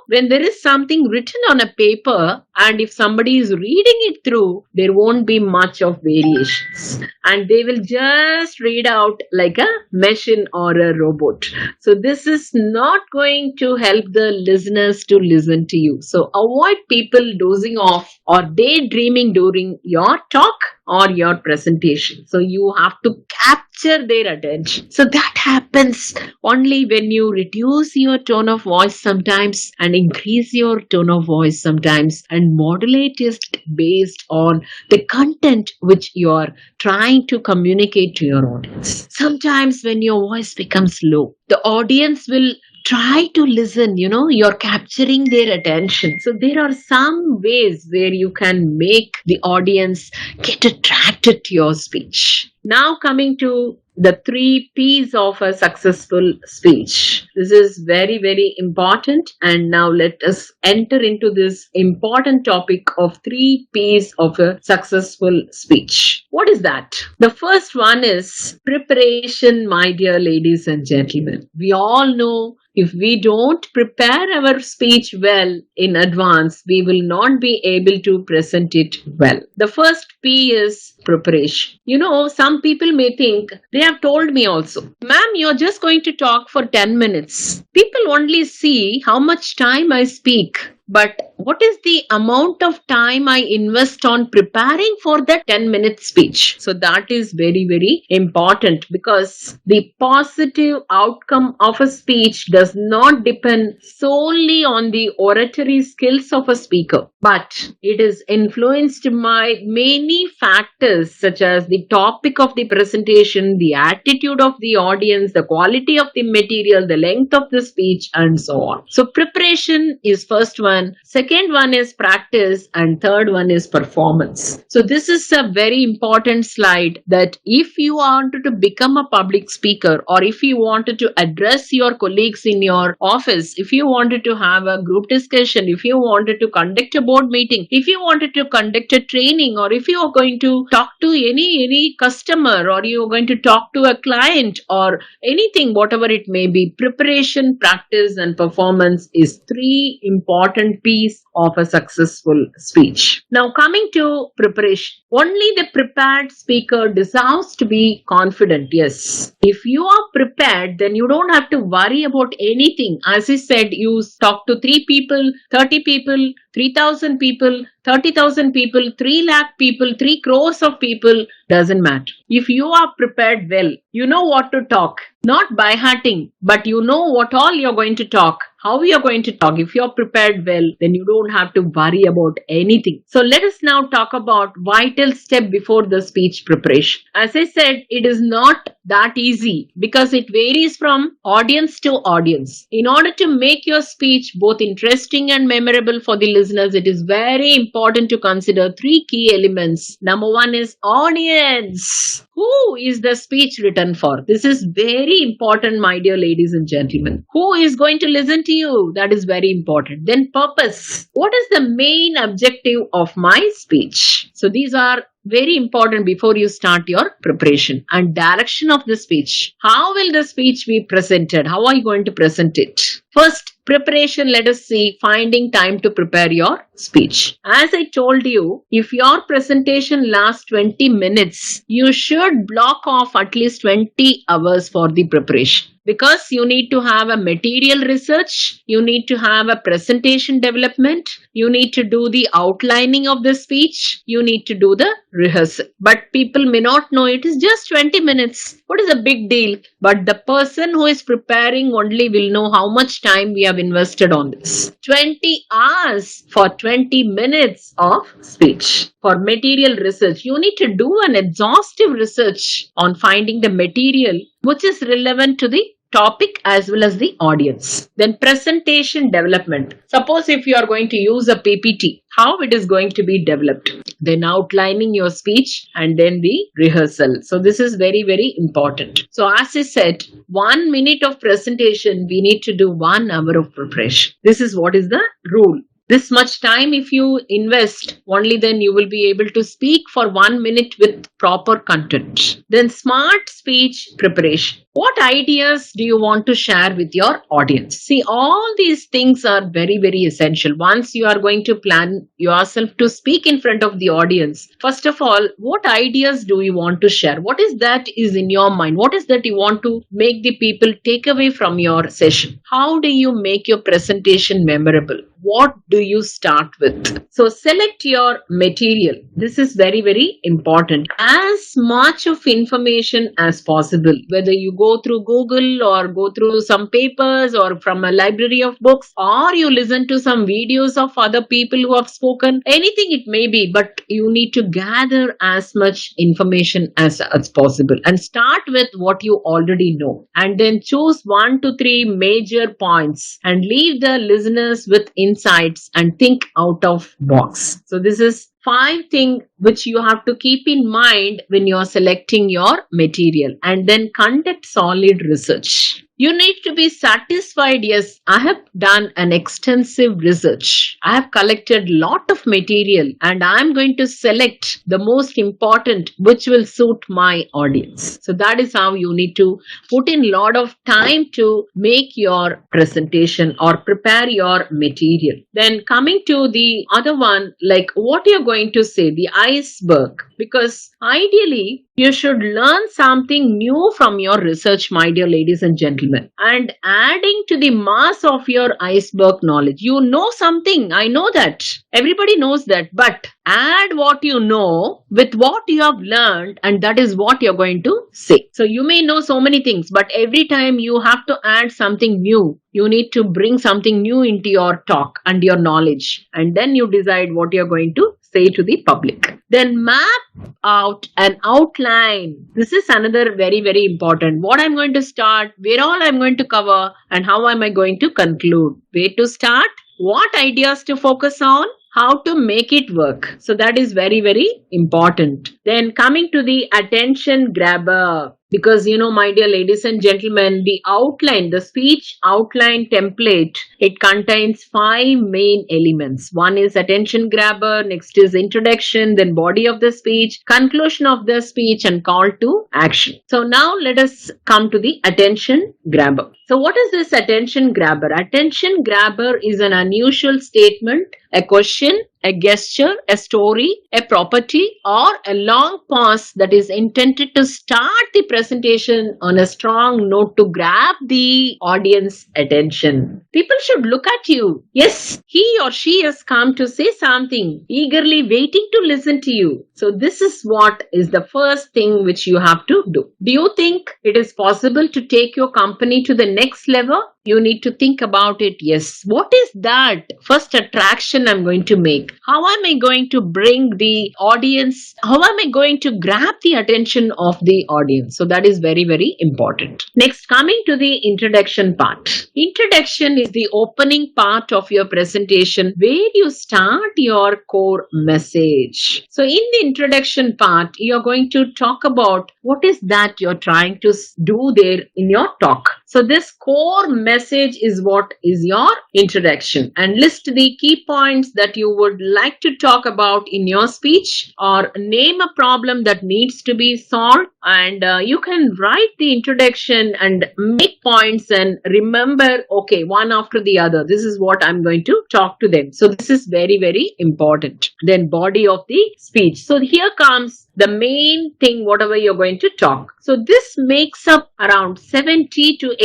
When there is something written on a paper, and if somebody is reading it through, there won't be much of variations, and they will just read out like a machine or a robot. So this is not going to help the listeners to listen to you. So avoid people dozing off or daydreaming during your talk or your presentation. So you have to capture their attention. So that happens only when you reduce your tone of voice sometimes and increase your tone of voice sometimes and modulate it based on the content which you are trying to communicate to your audience. Sometimes when your voice becomes low, the audience will try to listen, you're capturing their attention. So there are some ways where you can make the audience get attracted to your speech. Now coming to the 3 P's of a successful speech. This is very, very important. And now let us enter into this important topic of 3 P's of a successful speech. What is that? The first one is preparation, my dear ladies and gentlemen. We all know if we don't prepare our speech well in advance, we will not be able to present it well. The first P is preparation. Some people may think, they have told me also, ma'am, you're just going to talk for 10 minutes. People only see how much time I speak, but what is the amount of time I invest on preparing for that 10-minute speech? So that is very, very important, because the positive outcome of a speech does not depend solely on the oratory skills of a speaker, but it is influenced by many factors such as the topic of the presentation, the attitude of the audience, the quality of the material, the length of the speech, and so on. So preparation is first one. Second one is practice, and third one is performance. So this is a very important slide, that if you wanted to become a public speaker, or if you wanted to address your colleagues in your office, if you wanted to have a group discussion, if you wanted to conduct a board meeting, if you wanted to conduct a training, or if you are going to talk to any customer, or you are going to talk to a client, or anything, whatever it may be, preparation, practice, and performance is 3 important P's keys of a successful speech. Now, coming to preparation, only the prepared speaker deserves to be confident. Yes, if you are prepared, then you don't have to worry about anything. As I said, you talk to 3 people, 30 people, 3,000 people, 30,000 people, 3 lakh people, 3 crores of people, doesn't matter. If you are prepared well, you know what to talk, not by hearting, but you know what all you're going to talk, how you're going to talk. If you're prepared well, then you don't have to worry about anything. So let us now talk about vital step before the speech preparation. As I said, it is not that easy because it varies from audience to audience. In order to make your speech both interesting and memorable for the listeners, it is very important to consider 3 key elements. Number 1 is audience. Who is the speech written for? This is very important, my dear ladies and gentlemen. Who is going to listen to you? That is very important. Then purpose. What is the main objective of my speech? So these are very important before you start your preparation. And direction of the speech. How will the speech be presented? How are you going to present it? First, preparation, let us see, finding time to prepare your speech. As I told you, if your presentation lasts 20 minutes, you should block off at least 20 hours for the preparation. Because you need to have a material research, you need to have a presentation development, you need to do the outlining of the speech, you need to do the rehearsal. But people may not know it is just 20 minutes. What is a big deal? But the person who is preparing only will know how much time we have invested on this. 20 hours for 20 minutes of speech. For material research, you need to do an exhaustive research on finding the material which is relevant to the topic as well as the audience. Then presentation development. Suppose if you are going to use a PPT, how it is going to be developed. Then outlining your speech and then the rehearsal. So this is very, very important. So as I said, 1 minute of presentation, we need to do 1 hour of preparation. This is what is the rule. This much time if you invest, only then you will be able to speak for 1 minute with proper content. Then smart speech preparation. What ideas do you want to share with your audience? See, all these things are very, very essential. Once you are going to plan yourself to speak in front of the audience, first of all, what ideas do you want to share? What is that is in your mind? What is that you want to make the people take away from your session? How do you make your presentation memorable? What do you start with? So select your material. This is very, very important. As much of information as possible, whether you go through Google or go through some papers or from a library of books, or you listen to some videos of other people who have spoken, anything it may be, but you need to gather as much information as possible and start with what you already know and then choose 1 to 3 major points and leave the listeners with insights and think out of box. So this is 5 things which you have to keep in mind when you are selecting your material, and then conduct solid research. You need to be satisfied. Yes, I have done an extensive research. I have collected lot of material and I am going to select the most important which will suit my audience. So that is how you need to put in lot of time to make your presentation or prepare your material. Then coming to the other one, like what you're going to say, the iceberg. Because ideally, you should learn something new from your research, my dear ladies and gentlemen. And adding to the mass of your iceberg knowledge. You know something, I know that. Everybody knows that. But add what you know with what you have learned, and that is what you're going to say. So you may know so many things, but every time you have to add something new. You need to bring something new into your talk and your knowledge. And then you decide what you're going to say to the public. Then map out an outline. This is another very, very important. What I'm going to start, where all I'm going to cover, and how am I going to conclude. Where to start, what ideas to focus on, how to make it work. So that is very, very important. Then coming to the attention grabber. Because, my dear ladies and gentlemen, the outline, the speech outline template, it contains five main elements. One is attention grabber, next is introduction, then body of the speech, conclusion of the speech, and call to action. So now let us come to the attention grabber. So what is this attention grabber? Attention grabber is an unusual statement, a question, a gesture, a story, a property, or a long pause that is intended to start the presentation on a strong note to grab the audience attention. People should look at you. Yes, he or she has come to say something, eagerly waiting to listen to you. So this is what is the first thing which you have to do. Do you think it is possible to take your company to the next level? You need to think about it. Yes. What is that first attraction I'm going to make? How am I going to bring the audience? How am I going to grab the attention of the audience? So that is very, very important. Next, coming to the introduction part. Introduction is the opening part of your presentation where you start your core message. So in the introduction part, you're going to talk about what is that you're trying to do there in your talk. So this core message is what is your introduction, and list the key points that you would like to talk about in your speech, or name a problem that needs to be solved, and you can write the introduction and make points and remember, okay, one after the other, this is what I'm going to talk to them. So this is very, very important. Then body of the speech. So here comes the main thing, whatever you're going to talk. So this makes up around 70 to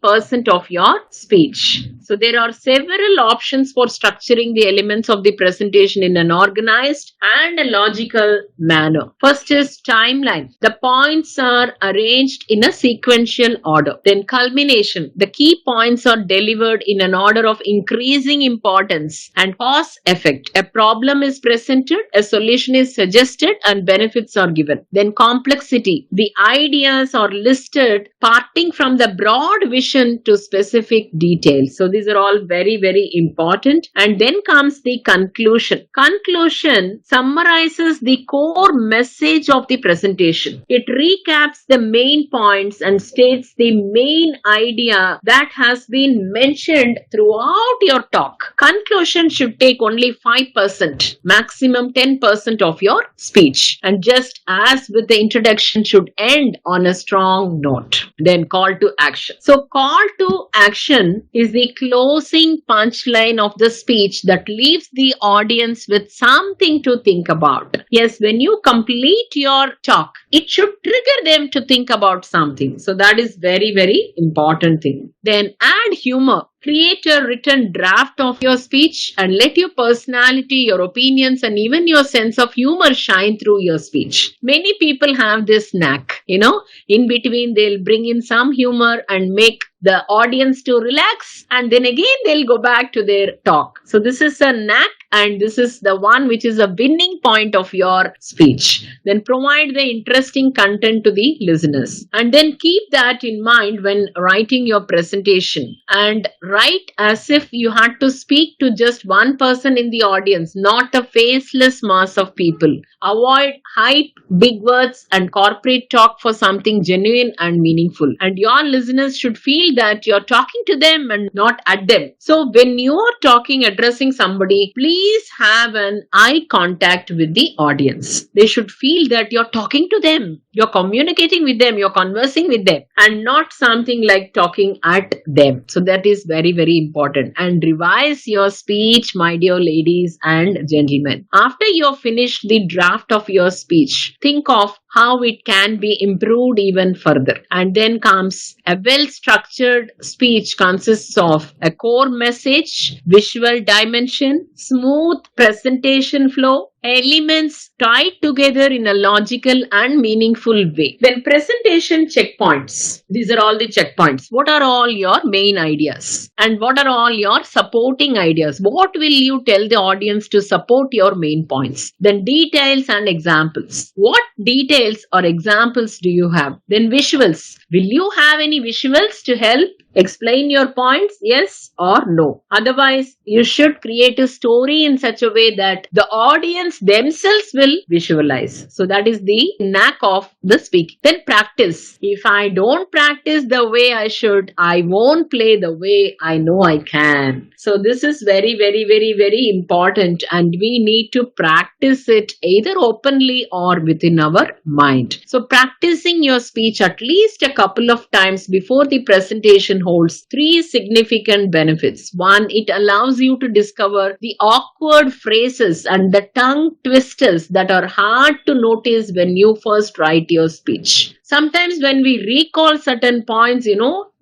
80% of your speech. So there are several options for structuring the elements of the presentation in an organized and a logical manner. First is timeline. The points are arranged in a sequential order. Then culmination. The key points are delivered in an order of increasing importance and cause effect. A problem is presented, a solution is suggested, and benefits are given. Then complexity. The ideas are listed parting from the broad vision to specific details. So these are all very, very important. And then comes the conclusion. Conclusion summarizes the core message of the presentation. It recaps the main points and states the main idea that has been mentioned throughout your talk. Conclusion should take only 5%, maximum 10% of your speech. And just as with the introduction, should end on a strong note. Then call to action. So call to action is the closing punchline of the speech that leaves the audience with something to think about. Yes, when you complete your talk, it should trigger them to think about something. So that is very, very important thing. Then add humor. Create a written draft of your speech and let your personality, your opinions, and even your sense of humor shine through your speech. Many people have this knack, in between they'll bring in some humor and make the audience to relax, and then again they'll go back to their talk. So this is a knack, and this is the one which is a winning point of your speech. Then provide the interesting content to the listeners, and then keep that in mind when writing your presentation, and write as if you had to speak to just one person in the audience, not a faceless mass of people. Avoid hype, big words, and corporate talk for something genuine and meaningful. And your listeners should feel that you're talking to them and not at them. So when you are talking, addressing somebody, please have an eye contact with the audience. They should feel that you're talking to them, you're communicating with them, you're conversing with them, and not something like talking at them. So that is very, very important. And revise your speech, my dear ladies and gentlemen. After you've finished the draft of your speech, think of how it can be improved even further. And then comes a well-structured speech consists of a core message, visual dimension, smooth presentation flow, elements tied together in a logical and meaningful way. Then presentation checkpoints. These are all the checkpoints. What are all your main ideas? And what are all your supporting ideas? What will you tell the audience to support your main points? Then details and examples. What details or examples do you have? Then visuals. Will you have any visuals to help Explain your points, yes or no. Otherwise, you should create a story in such a way that the audience themselves will visualize. So that is the knack of the speaking. Then practice. If I don't practice the way I should, I won't play the way I know I can. So this is very, very, very, very important, and we need to practice it either openly or within our mind. So practicing your speech at least a couple of times before the presentation holds three significant benefits. One, it allows you to discover the awkward phrases and the tongue twisters that are hard to notice when you first write your speech. Sometimes when we recall certain points,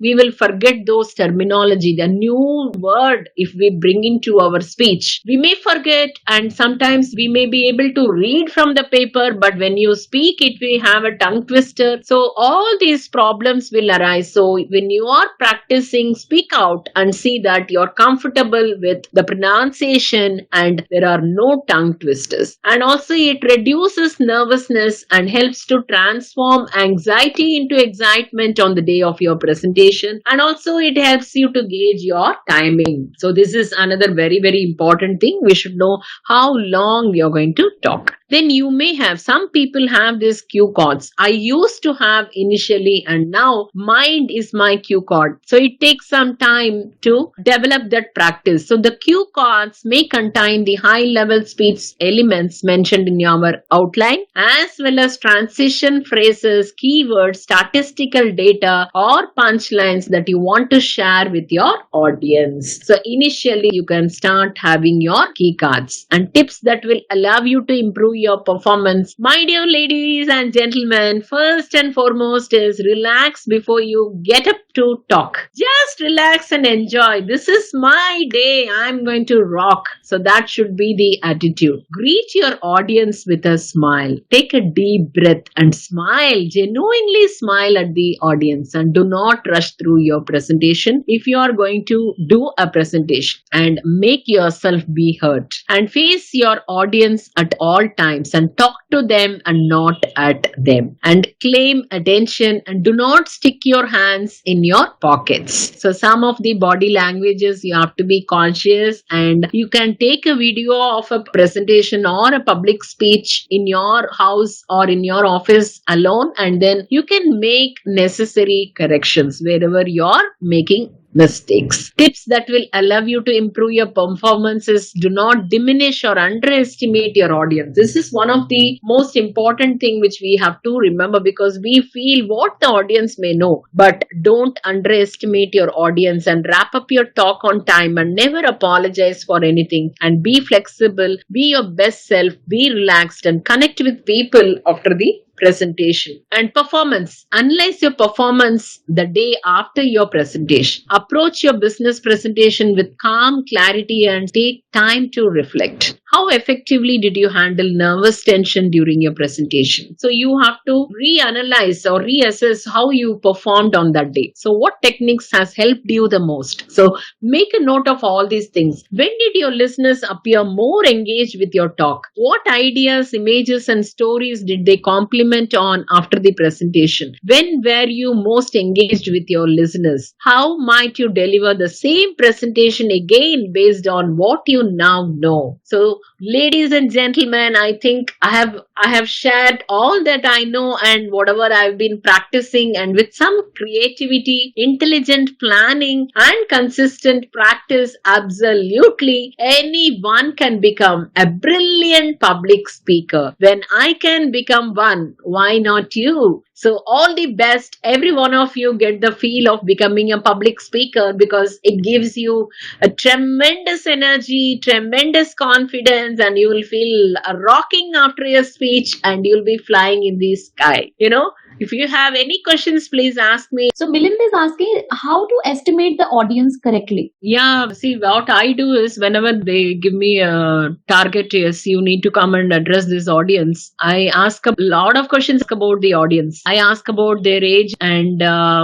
we will forget those terminology, the new word, if we bring into our speech. We may forget, and sometimes we may be able to read from the paper, but when you speak it, we have a tongue twister. So all these problems will arise. So when you are practicing, speak out and see that you're comfortable with the pronunciation and there are no tongue twisters. And also it reduces nervousness and helps to transform anxiety into excitement on the day of your presentation. And also it helps you to gauge your timing. So this is another very, very important thing. We should know how long we are going to talk. Then you may have, some people have these cue cards. I used to have initially, and now mind is my cue card. So it takes some time to develop that practice. So the cue cards may contain the high level speech elements mentioned in our outline, as well as transition phrases, keywords, statistical data, or punchlines that you want to share with your audience. So initially you can start having your key cards and tips that will allow you to improve your performance. My dear ladies and gentlemen, first and foremost is relax before you get up to talk. Just relax and enjoy. This is my day. I'm going to rock. So that should be the attitude. Greet your audience with a smile. Take a deep breath and smile. Genuinely smile at the audience, and do not rush through your presentation if you are going to do a presentation, and make yourself be heard. And face your audience at all times and talk to them and not at them. And claim attention and do not stick your hands in your pockets. So some of the body languages you have to be conscious, and you can take a video of a presentation or a public speech in your house or in your office alone, and then you can make necessary corrections wherever you're making mistakes. Tips that will allow you to improve your performances: do not diminish or underestimate your audience. This is one of the most important thing which we have to remember, because we feel what the audience may know, but don't underestimate your audience, and wrap up your talk on time and never apologize for anything, and be flexible, be your best self, be relaxed, and connect with people after the presentation. And performance: analyze your performance the day after your presentation. Approach your business presentation with calm clarity and take time to reflect. How effectively did you handle nervous tension during your presentation? So you have to reanalyze or reassess how you performed on that day. So what techniques has helped you the most? So make a note of all these things. When did your listeners appear more engaged with your talk? What ideas, images, and stories did they complement on after the presentation? When were you most engaged with your listeners? How might you deliver the same presentation again based on what you now know? So, ladies and gentlemen, I think I have shared all that I know and whatever I've been practicing, and with some creativity, intelligent planning, and consistent practice, absolutely anyone can become a brilliant public speaker. When I can become one, why not you? So all the best. Every one of you get the feel of becoming a public speaker, because it gives you a tremendous energy, tremendous confidence, and you will feel rocking after your speech, and you'll be flying in the sky. If you have any questions, please ask me. So Milind is asking how to estimate the audience correctly. Yeah, see, what I do is whenever they give me a target, yes, you need to come and address this audience, I ask a lot of questions about the audience. I ask about their age and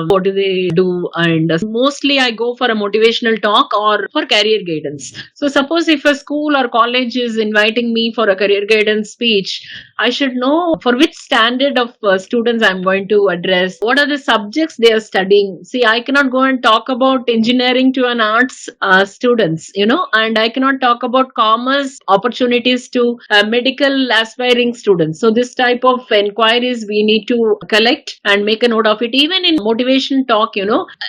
what do they do, and mostly I go for a motivational talk or for career guidance. So suppose if a school or college is inviting me for a career guidance speech, I should know for which standard of students I'm going to address, what are the subjects they are studying. See, I cannot go and talk about engineering to an arts students, and I cannot talk about commerce opportunities to medical aspiring students. So this type of inquiries we need to collect and make a note of it. Even in motivation talk,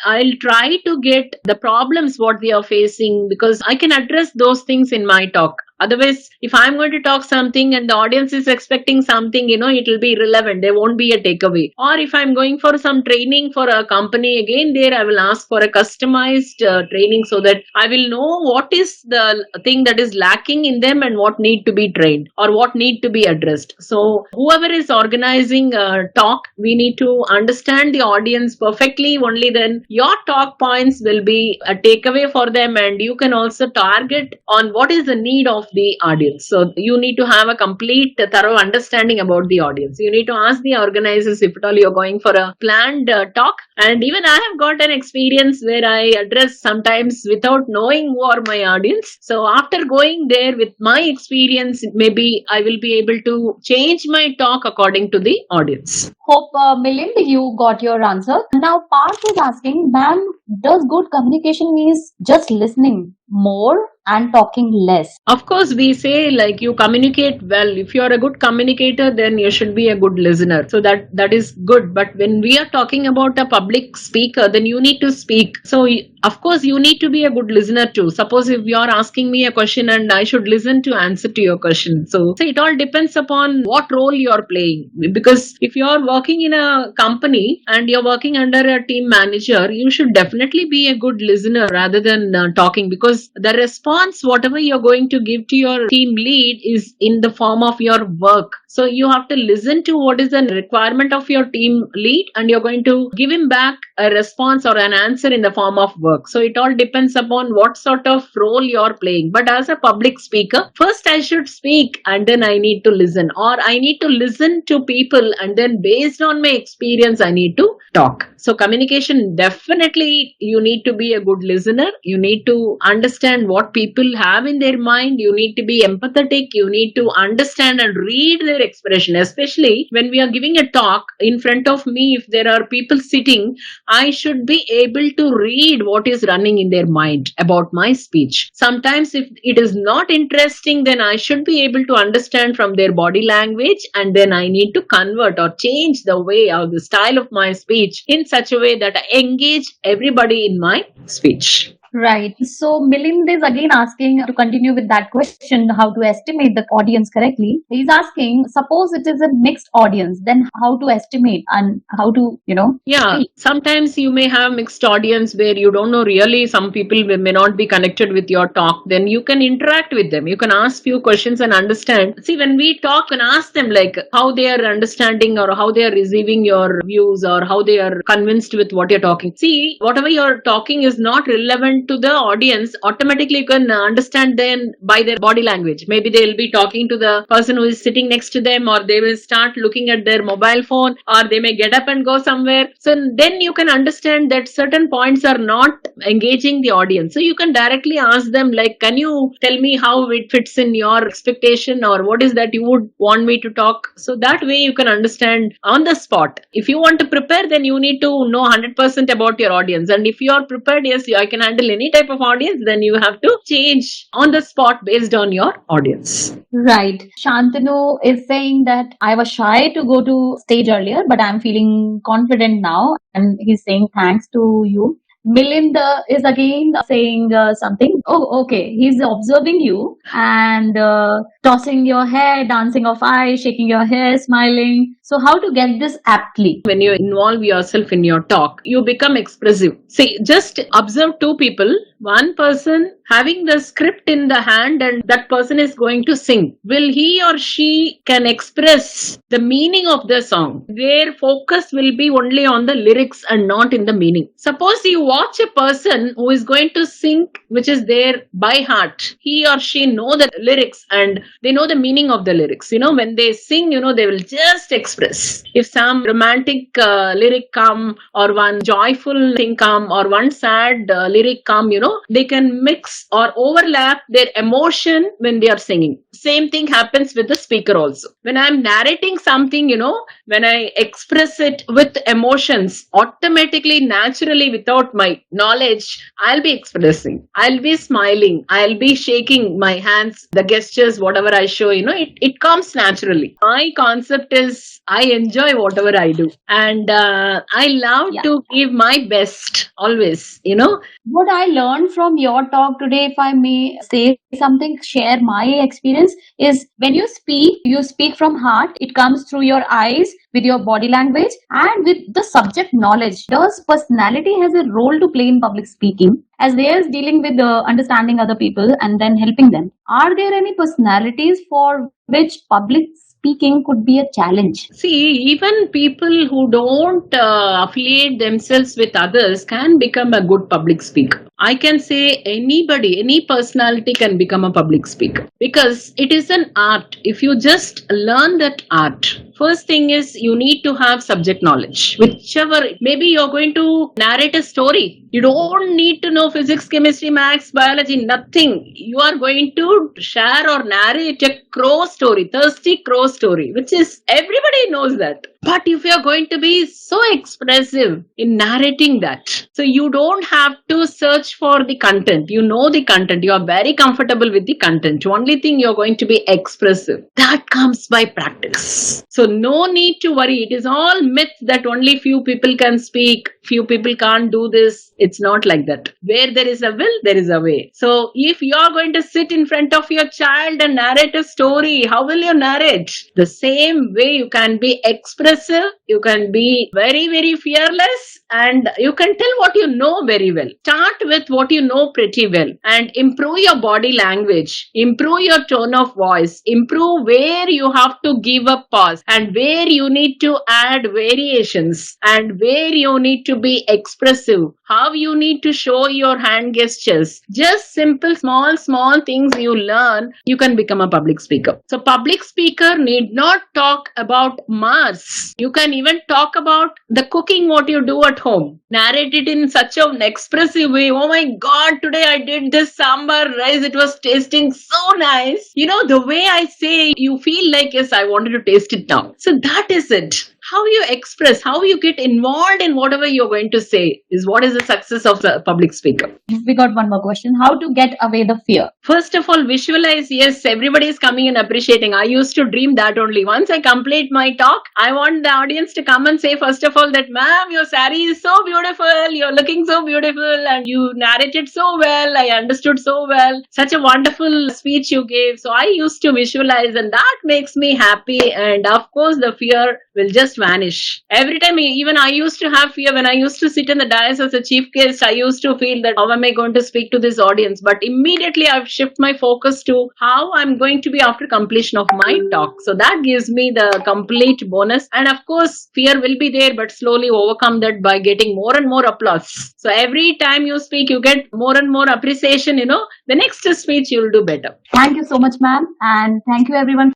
I'll try to get the problems what we are facing, because I can address those things in my talk. Otherwise, if I'm going to talk something and the audience is expecting something, it will be irrelevant. There won't be a takeaway. Or if I'm going for some training for a company, again, there I will ask for a customized training, so that I will know what is the thing that is lacking in them and what need to be trained or what need to be addressed. So whoever is organizing a talk, we need to understand the audience perfectly. Only then your talk points will be a takeaway for them, and you can also target on what is the need of the audience. So you need to have a complete thorough understanding about the audience. You need to ask the organizers if at all you're going for a planned talk. And even I have got an experience where I address sometimes without knowing who are my audience. So after going there with my experience, maybe I will be able to change my talk according to the audience. Hope, Milind, you got your answer. Now, Parth is asking, ma'am, does good communication means just listening more and talking less? Of course, we say like you communicate well. If you are a good communicator, then you should be a good listener. So that is good. But when we are talking about a public speaker, then you need to speak. So of course, you need to be a good listener too. Suppose if you are asking me a question and I should listen to answer to your question. So it all depends upon what role you are playing. Because if you are working in a company and you're working under a team manager, you should definitely be a good listener rather than talking, because the response, whatever you're going to give to your team lead, is in the form of your work. So you have to listen to what is the requirement of your team lead, and you're going to give him back a response or an answer in the form of work. So it all depends upon what sort of role you're playing. But as a public speaker, first I should speak and then I need to listen, or I need to listen to people and then based on my experience I need to talk. So communication, definitely you need to be a good listener. You need to understand what people have in their mind. You need to be empathetic. You need to understand and read their expression, especially when we are giving a talk in front of me. If there are people sitting, I should be able to read what is running in their mind about my speech. Sometimes if it is not interesting, then I should be able to understand from their body language, and then I need to convert or change the way or the style of my speech in such a way that I engage everybody in my speech. Right. So Milind is again asking, to continue with that question, how to estimate the audience correctly. He's asking, suppose it is a mixed audience, then how to estimate and how to, Yeah, speak. sometimes you may have mixed audience where you don't know really, some people may not be connected with your talk. Then you can interact with them. You can ask few questions and understand. See, when we talk and ask them like how they are understanding or how they are receiving your views or how they are convinced with what you're talking. See, whatever you're talking is not relevant to the audience. Automatically you can understand them by their body language. Maybe they'll be talking to the person who is sitting next to them, or they will start looking at their mobile phone, or they may get up and go somewhere. So then you can understand that certain points are not engaging the audience. So you can directly ask them like, can you tell me how it fits in your expectation, or what is that you would want me to talk? So that way you can understand on the spot. If you want to prepare, then you need to know 100% about your audience. And if you are prepared, yes, I can handle any type of audience, then you have to change on the spot based on your audience. Right. Shantanu is saying that I was shy to go to stage earlier, but I'm feeling confident now. And he's saying thanks to you. Milind is again saying something. Oh, okay. He's observing you and tossing your hair, dancing of eyes, shaking your hair, smiling. So how to get this aptly? When you involve yourself in your talk, you become expressive. See, just observe two people, one person having the script in the hand and that person is going to sing. Will he or she can express the meaning of the song? Their focus will be only on the lyrics and not in the meaning. Suppose you watch a person who is going to sing, which is there by heart. He or she know the lyrics and they know the meaning of the lyrics. When they sing, they will just express. If some romantic lyric come, or one joyful thing come, or one sad lyric come, they can mix or overlap their emotion when they are singing. Same thing happens with the speaker also. When I'm narrating something, when I express it with emotions, automatically, naturally, without my knowledge, I'll be expressing, I'll be smiling, I'll be shaking my hands, the gestures, whatever I show, it comes naturally. My concept is I enjoy whatever I do, and I love Yeah. to give my best always, What I learned from your talk today, if I may say something, share my experience, is when you speak from heart. It comes through your eyes, with your body language, and with the subject knowledge. Does personality has a role to play in public speaking, as there is dealing with understanding other people and then helping them? Are there any personalities for which public speaking could be a challenge? See, even people who don't affiliate themselves with others can become a good public speaker. I can say anybody, any personality can become a public speaker because it is an art. If you just learn that art, first thing is you need to have subject knowledge. Whichever, maybe you're going to narrate a story. You don't need to know physics, chemistry, maths, biology, nothing. You are going to share or narrate a crow story, thirsty crow story, which is everybody knows that. But if you're going to be so expressive in narrating that, so you don't have to search for the content. You know the content. You are very comfortable with the content. Only thing you're going to be expressive. That comes by practice. So no need to worry. It is all myth that only few people can speak, few people can't do this. It's not like that. Where there is a will, there is a way. So if you are going to sit in front of your child and narrate a story, how will you narrate? The same way you can be expressive, you can be very, very fearless, and you can tell what you know very well. Start with what you know pretty well and improve your body language, improve your tone of voice, improve where you have to give a pause and where you need to add variations and where you need to be expressive, how you need to show your hand gestures. Just simple, small things you learn, you can become a public speaker. So public speaker need not talk about Mars. You can even talk about the cooking, what you do at home. Narrate it in such an expressive way. Oh my God, today I did this sambar rice. It was tasting so nice. The way I say, you feel like, yes, I wanted to taste it now. So that is it. How you express, how you get involved in whatever you're going to say is what is the success of the public speaker. We got one more question. How to get away the fear? First of all, visualize. Yes, everybody is coming and appreciating. I used to dream that only. Once I complete my talk, I want the audience to come and say, first of all, that ma'am, your saree is so beautiful. You're looking so beautiful and you narrated so well. I understood so well. Such a wonderful speech you gave. So I used to visualize and that makes me happy. And of course, the fear will just vanish. Every time, even I used to have fear when I used to sit in the dais as a chief guest. I used to feel that how am I going to speak to this audience? But immediately I've shifted my focus to how I'm going to be after completion of my talk. So that gives me the complete bonus. And of course, fear will be there, but slowly overcome that by getting more and more applause. So every time you speak, you get more and more appreciation. The next speech you'll do better. Thank you so much, ma'am. And thank you everyone